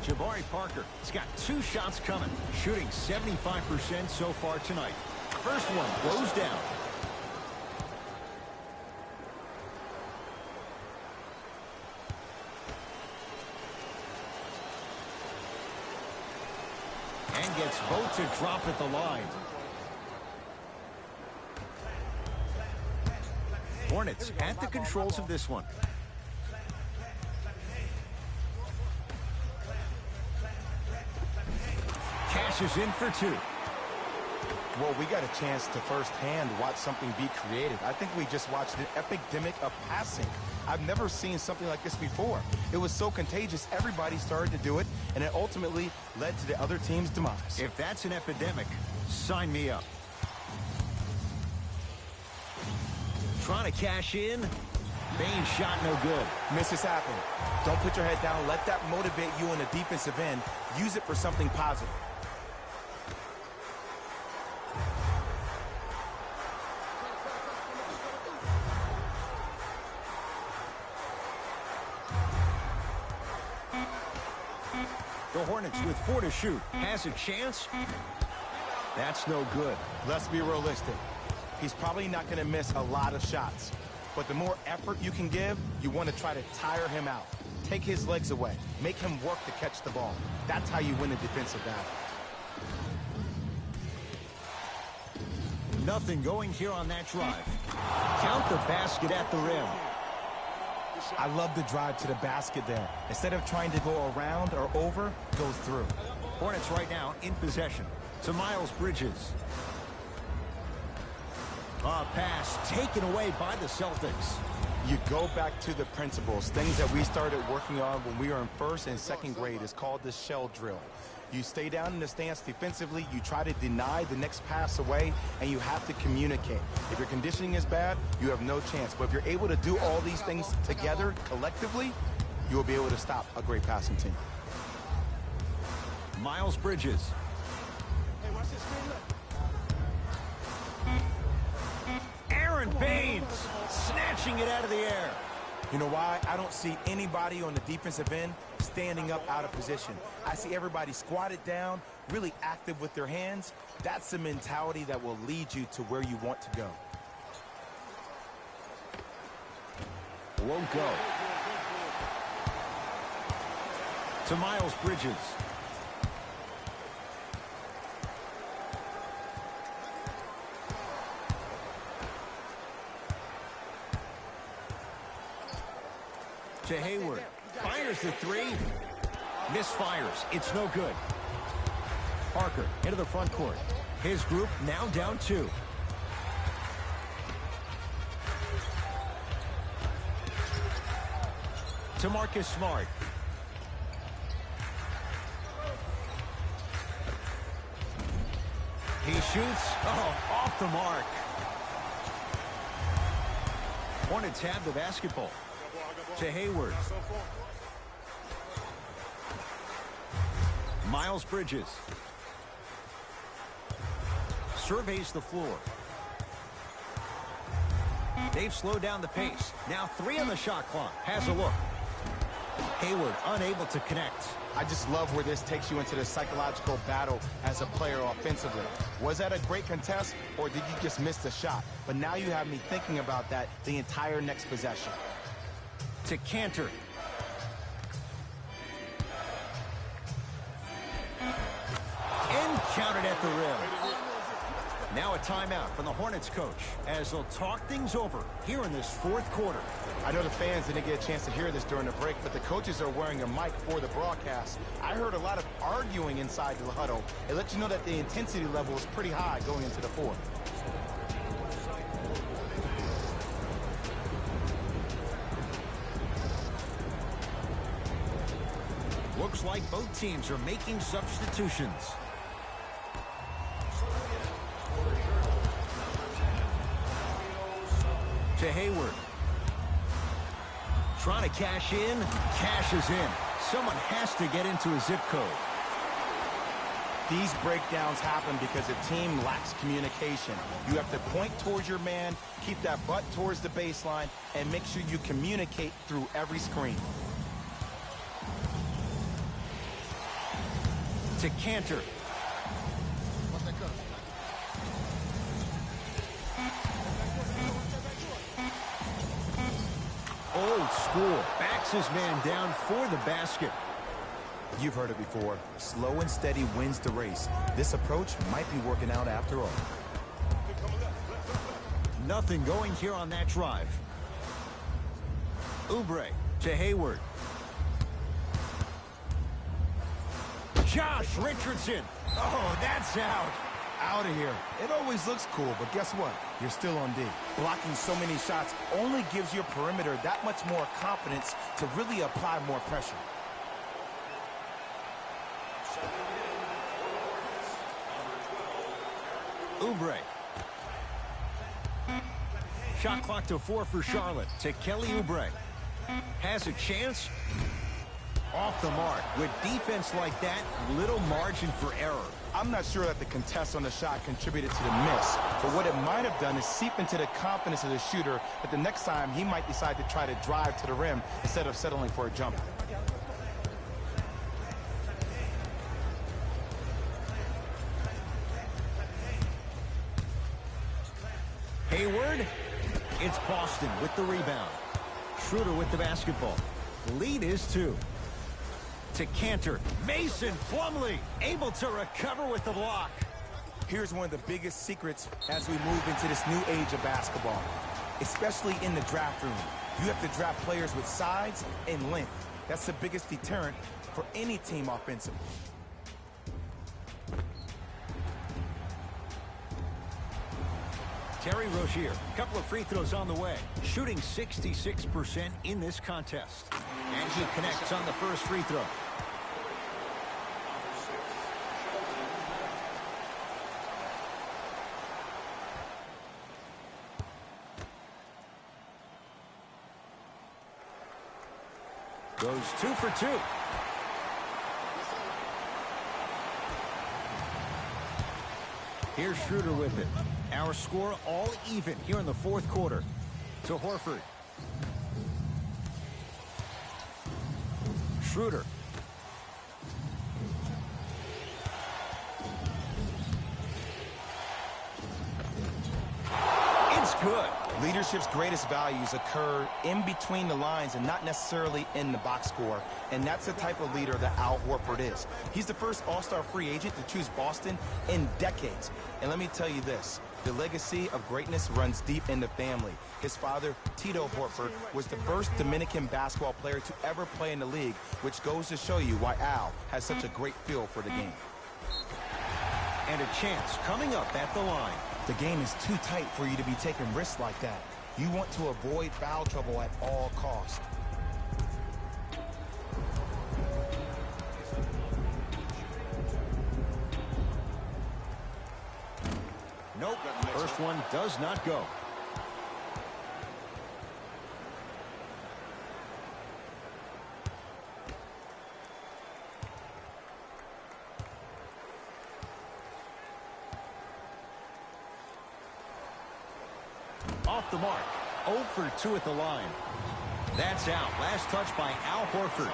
S1: Jabari Parker has got 2 shots coming, shooting 75% so far tonight. First one goes down. Hornets vote to drop at the line. Hornets at the controls of this one. Cashes in for two.
S2: Well, we got a chance to firsthand watch something be created. I think we just watched an epidemic of passing. I've never seen something like this before. It was so contagious, everybody started to do it, and it ultimately led to the other team's demise.
S1: If that's an epidemic, sign me up. Trying to cash in. Bane's shot no good.
S2: Misses happen. Don't put your head down. Let that motivate you in the defensive end. Use it for something positive.
S1: The Hornets with 4 to shoot. Has a chance? That's no good.
S2: Let's be realistic. He's probably not going to miss a lot of shots. But the more effort you can give, you want to try to tire him out. Take his legs away. Make him work to catch the ball. That's how you win a defensive battle.
S1: Nothing going here on that drive. Count the basket at the rim.
S2: I love the drive to the basket there. Instead of trying to go around or over, go through.
S1: Hornets right now in possession. To Miles Bridges. A pass taken away by the Celtics.
S2: You go back to the principles. Things that we started working on when we were in first and second grade is called the shell drill. You stay down in the stance defensively, you try to deny the next pass away, and you have to communicate. If your conditioning is bad, you have no chance. But if you're able to do all these things together, collectively, you will be able to stop a great passing team.
S1: Miles Bridges.
S4: Hey, watch this screen, look.
S1: Aaron Baines snatching it out of the air.
S2: You know why? I don't see anybody on the defensive end standing up out of position. I see everybody squatted down, really active with their hands. That's the mentality that will lead you to where you want to go.
S1: Won't go. To Miles Bridges. To Hayward. Fires the three. Misfires. It's no good. Parker into the front court. His group now down 2. To Marcus Smart. He shoots. Oh, off the mark. Hornets have the basketball. To Hayward. Miles Bridges. Surveys the floor. They've slowed down the pace. Now 3 on the shot clock. Has a look. Hayward unable to connect.
S2: I just love where this takes you into the psychological battle as a player offensively. Was that a great contest, or did you just miss the shot? But now you have me thinking about that the entire next possession.
S1: To Cantor. And counted at the rim. Now a timeout from the Hornets coach as they'll talk things over here in this 4th quarter.
S2: I know the fans didn't get a chance to hear this during the break, but the coaches are wearing a mic for the broadcast. I heard a lot of arguing inside the huddle. It lets you know that the intensity level is pretty high going into the 4th.
S1: Looks like both teams are making substitutions. To Hayward. Trying to cash in. Cashes in. Someone has to get into a zip code.
S2: These breakdowns happen because a team lacks communication. You have to point towards your man, keep that butt towards the baseline, and make sure you communicate through every screen.
S1: To Cantor. Old school. Backs his man down for the basket.
S2: You've heard it before. Slow and steady wins the race. This approach might be working out after all.
S1: Nothing going here on that drive. Oubre to Hayward. Josh Richardson. Oh, that's out.
S2: Out of here. It always looks cool, but guess what? You're still on D. Blocking so many shots only gives your perimeter that much more confidence to really apply more pressure.
S1: Oubre. Shot clock to 4 for Charlotte. To Kelly Oubre. Has a chance. Off the mark. With defense like that, little margin for error.
S2: I'm not sure that the contest on the shot contributed to the miss, but what it might have done is seep into the confidence of the shooter that the next time he might decide to try to drive to the rim instead of settling for a jumper.
S1: Hayward. It's Boston with the rebound. Schroeder with the basketball. Lead is 2. To Cantor. Mason Plumlee able to recover with the block.
S2: Here's one of the biggest secrets as we move into this new age of basketball, especially in the draft room. You have to draft players with size and length. That's the biggest deterrent for any team offensively.
S1: Terry Rozier, a couple of free throws on the way. Shooting 66% in this contest. And he connects on the first free throw. Goes 2 for 2. Here's Schroeder with it. Our score all even here in the fourth quarter. To Horford. Schroeder. It's good.
S2: Leadership's greatest values occur in between the lines and not necessarily in the box score. And that's the type of leader that Al Horford is. He's the first all-star free agent to choose Boston in decades. And let me tell you this, the legacy of greatness runs deep in the family. His father, Tito Horford, was the first Dominican basketball player to ever play in the league, which goes to show you why Al has such a great feel for the game.
S1: And a chance coming up at the line.
S2: The game is too tight for you to be taking risks like that. You want to avoid foul trouble at all costs.
S1: Nope. First one does not go. Off the mark. 0 for 2 at the line. That's out. Last touch by Al Horford.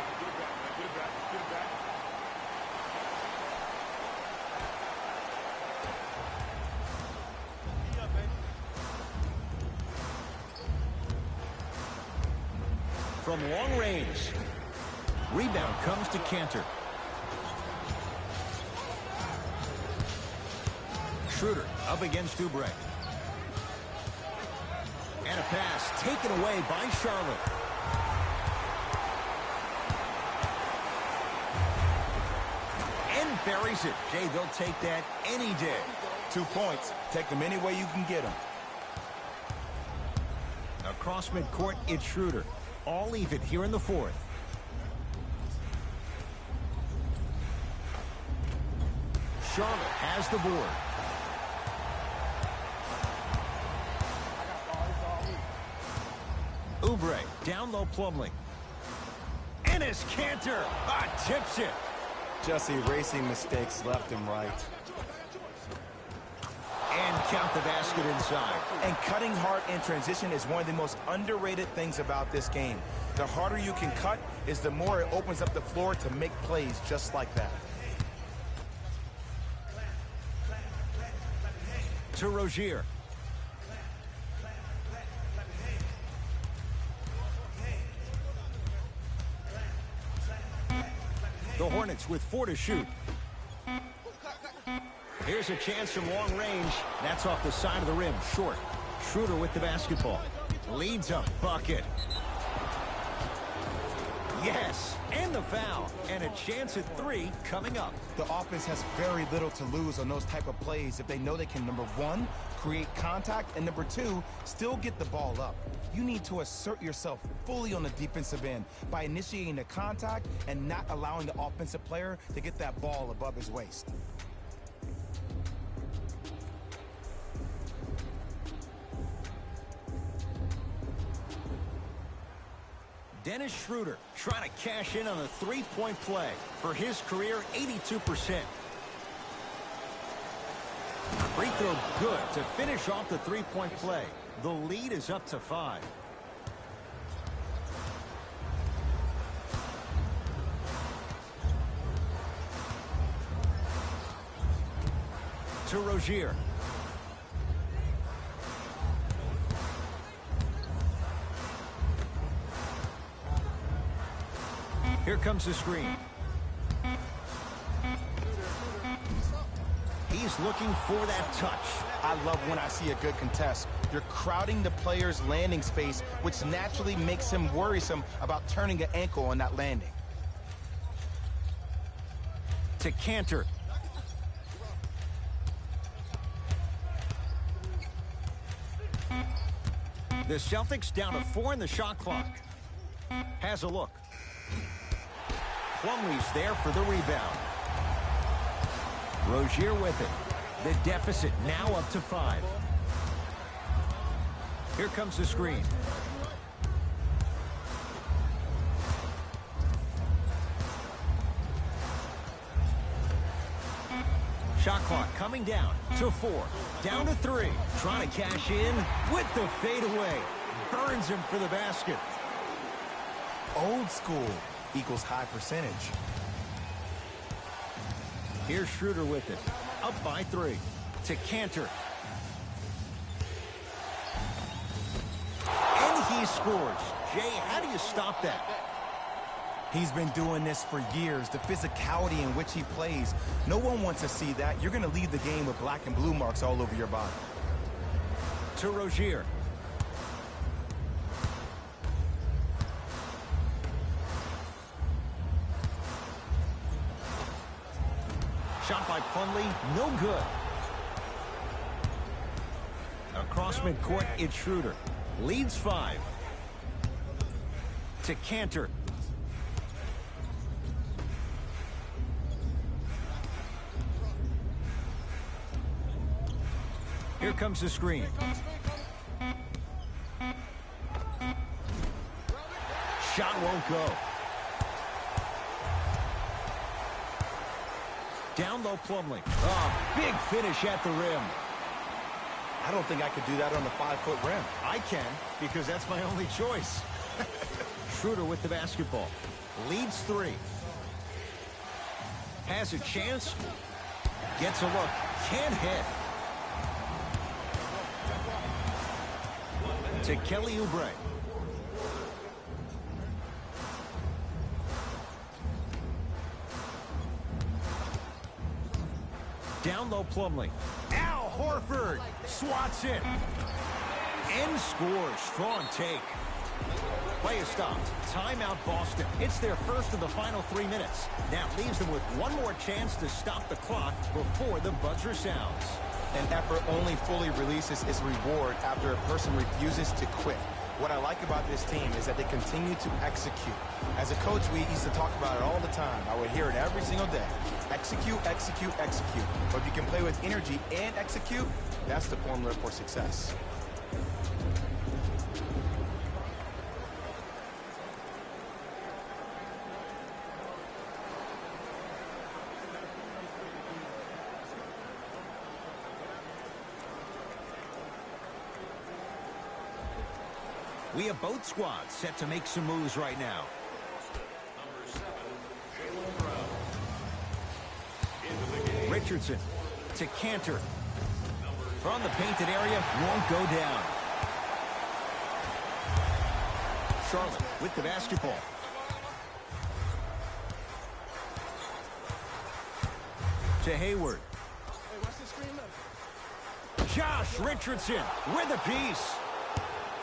S1: From long range. Rebound comes to Cantor. Schroeder up against Oubre. And a pass taken away by Charlotte. And buries it. Jay, they'll take that any day.
S2: 2 points. Take them any way you can get them.
S1: Across midcourt, it's Schroeder. All even here in the fourth. Charlotte has the board. Oubre, down low Plumlee. Enes Kanter, tips it.
S2: Just erasing mistakes left and right.
S1: And count the basket inside.
S2: And cutting hard in transition is one of the most underrated things about this game. The harder you can cut is the more it opens up the floor to make plays just like that.
S1: To Rozier. The The Hornets with 4 to shoot. Here's a chance from long range. That's off the side of the rim, short. Schroeder with the basketball. Leads a bucket. Yes, and the foul. And a chance at 3 coming up.
S2: The offense has very little to lose on those type of plays if they know they can, number 1, create contact, and number 2, still get the ball up. You need to assert yourself fully on the defensive end by initiating the contact and not allowing the offensive player to get that ball above his waist.
S1: Dennis Schroeder trying to cash in on a 3-point play. For his career, 82%. Free throw good to finish off the 3-point play. The lead is up to 5. To Rozier. Here comes the screen. He's looking for that touch.
S2: I love when I see a good contest. You're crowding the player's landing space, which naturally makes him worrisome about turning an ankle on that landing.
S1: To Cantor. The Celtics down to 4 in the shot clock. Has a look. Plumlee's there for the rebound. Rozier with it. The deficit now up to 5. Here comes the screen. Shot clock coming down to 4. Down to 3. Trying to cash in with the fadeaway. Burns him for the basket.
S2: Old school equals high percentage.
S1: Here's Schroeder with it. Up by 3. To Cantor. And he scores. Jay, how do you stop that?
S2: He's been doing this for years. The physicality in which he plays. No one wants to see that. You're going to leave the game with black and blue marks all over your body.
S1: To Rozier. Shot by Plumlee, no good. Across midcourt, it's Schroeder. Leads 5. To Cantor. Here comes the screen. Shot won't go. Down low, Plumlee. Oh, big finish at the rim.
S2: I don't think I could do that on the 5-foot rim.
S1: I can, because that's my only choice. Schroeder with the basketball. Leads 3. Has a chance. Gets a look. Can't hit. To Kelly Oubre. Down low, Plumlee. Al Horford swats it. And scores. Strong take. Play is stopped. Timeout, Boston. It's their first of the final 3 minutes. That leaves them with one more chance to stop the clock before the buzzer sounds.
S2: An effort only fully releases its reward after a person refuses to quit. What I like about this team is that they continue to execute. As a coach, we used to talk about it all the time. I would hear it every single day. Execute, execute, execute. But if you can play with energy and execute, that's the formula for success.
S1: We have both squads set to make some moves right now. Richardson to Cantor. From the painted area, won't go down. Charlotte with the basketball. To Hayward.
S4: Hey, watch the screen left.
S1: Josh Richardson with a piece.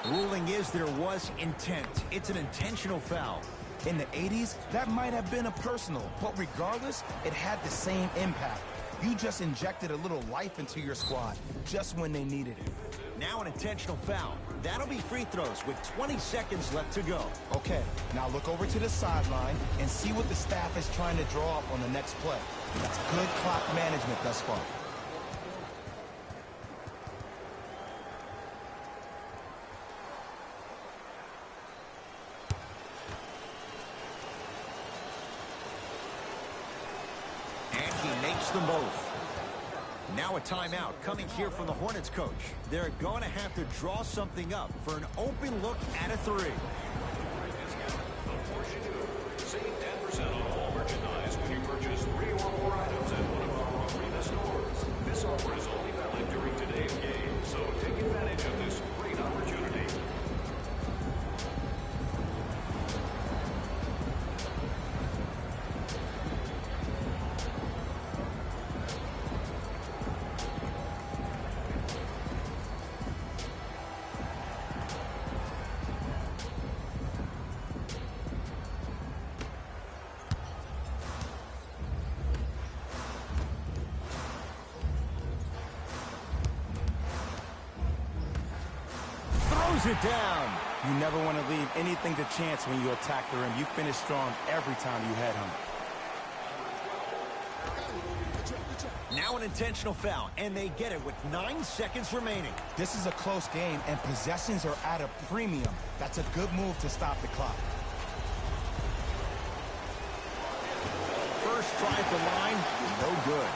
S1: Ruling is there was intent. It's an intentional foul.
S2: In the 80s, that might have been a personal, but regardless, it had the same impact. You just injected a little life into your squad, just when they needed it.
S1: Now an intentional foul. That'll be free throws with 20 seconds left to go.
S2: Okay, now look over to the sideline and see what the staff is trying to draw up on the next play. That's good clock management thus far.
S1: And he makes them both. Now a timeout coming here from the Hornets coach. They're going to have to draw something up for an open look at a three.
S5: Save 10% on all merchandise when you purchase 3 or more items at one of our arena stores. This offer is only valid during today's game, so take advantage of this great opportunity.
S1: It down.
S2: You never want to leave anything to chance when you attack the rim. You finish strong every time you head home.
S1: Now an intentional foul, and they get it with 9 seconds remaining.
S2: This is a close game, and possessions are at a premium. That's a good move to stop the clock.
S1: First try at the line, no good.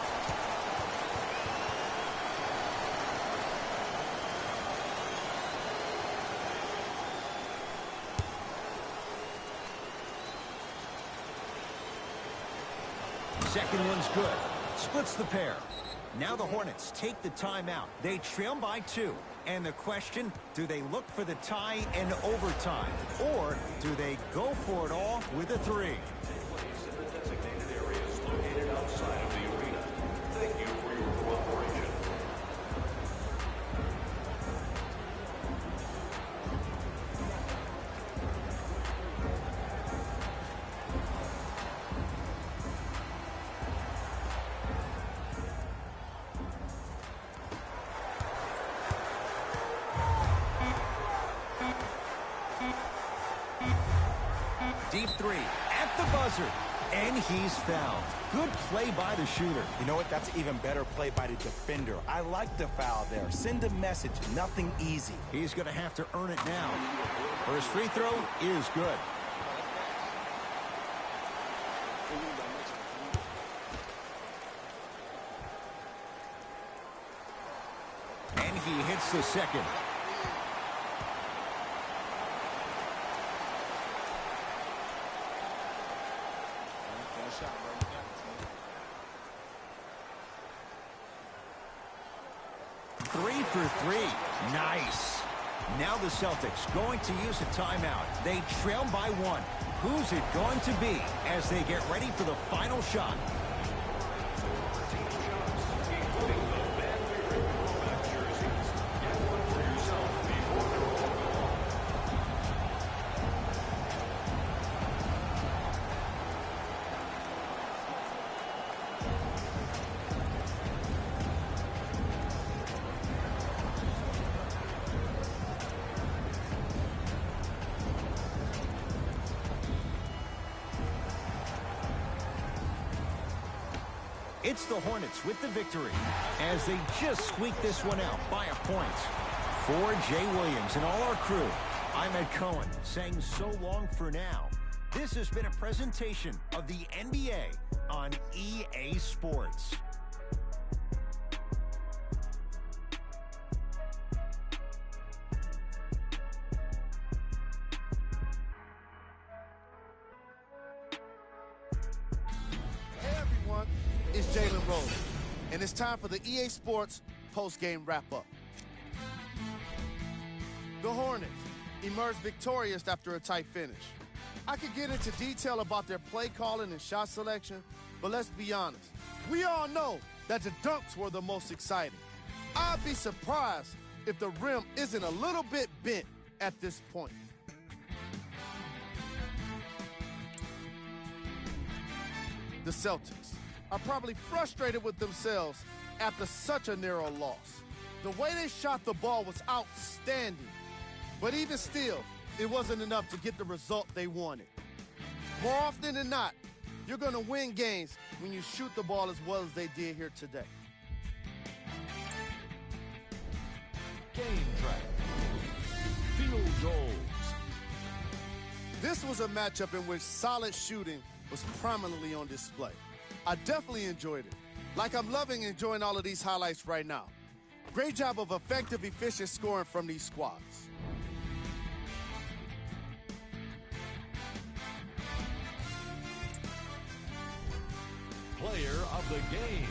S1: Second one's good. Splits the pair. Now the Hornets take the timeout. They trail by 2. And the question, do they look for the tie in overtime? Or do they go for it all with a 3?
S5: The designated areas located outside of the arena. Thank you for your cooperation.
S1: Deep 3 at the buzzer. And he's fouled. Good play by the shooter.
S2: You know what? That's even better play by the defender. I like the foul there. Send a message. Nothing easy.
S1: He's going to have to earn it now. First free throw is good. And he hits the second. Three for 3. Nice. Now the Celtics going to use a timeout. They trail by 1. Who's it going to be as they get ready for the final shot?
S5: Team shots, including the fan favorite throwback jerseys. Get one for yourself before they're all gone.
S1: It's the Hornets with the victory as they just squeak this one out by a point. For Jay Williams and all our crew, I'm Ed Cohen saying so long for now. This has been a presentation of the NBA on EA Sports.
S6: It's Jalen Rose, and it's time for the EA Sports post-game wrap-up. The Hornets emerged victorious after a tight finish. I could get into detail about their play calling and shot selection, but let's be honest. We all know that the dunks were the most exciting. I'd be surprised if the rim isn't a little bit bent at this point. The Celtics are probably frustrated with themselves after such a narrow loss. The way they shot the ball was outstanding, but even still, it wasn't enough to get the result they wanted. More often than not, you're going to win games when you shoot the ball as well as they did here today.
S7: Game track. Field goals.
S6: This was a matchup in which solid shooting was prominently on display. I definitely enjoyed it. Like I'm loving enjoying all of these highlights right now. Great job of effective, efficient scoring from these squads.
S7: Player of the game.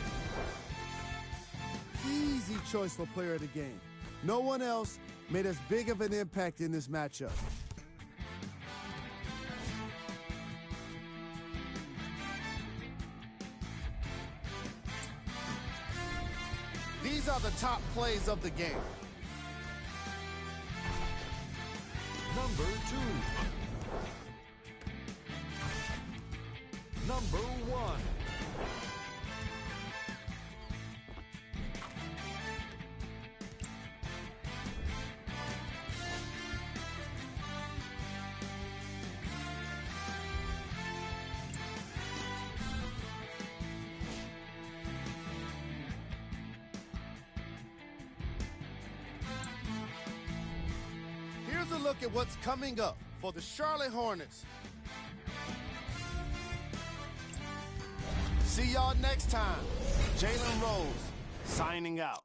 S6: Easy choice for player of the game. No one else made as big of an impact in this matchup. These are the top plays of the game.
S7: Number 2. Number 1.
S6: Here's a look at what's coming up for the Charlotte Hornets. See y'all next time. Jalen Rose signing out.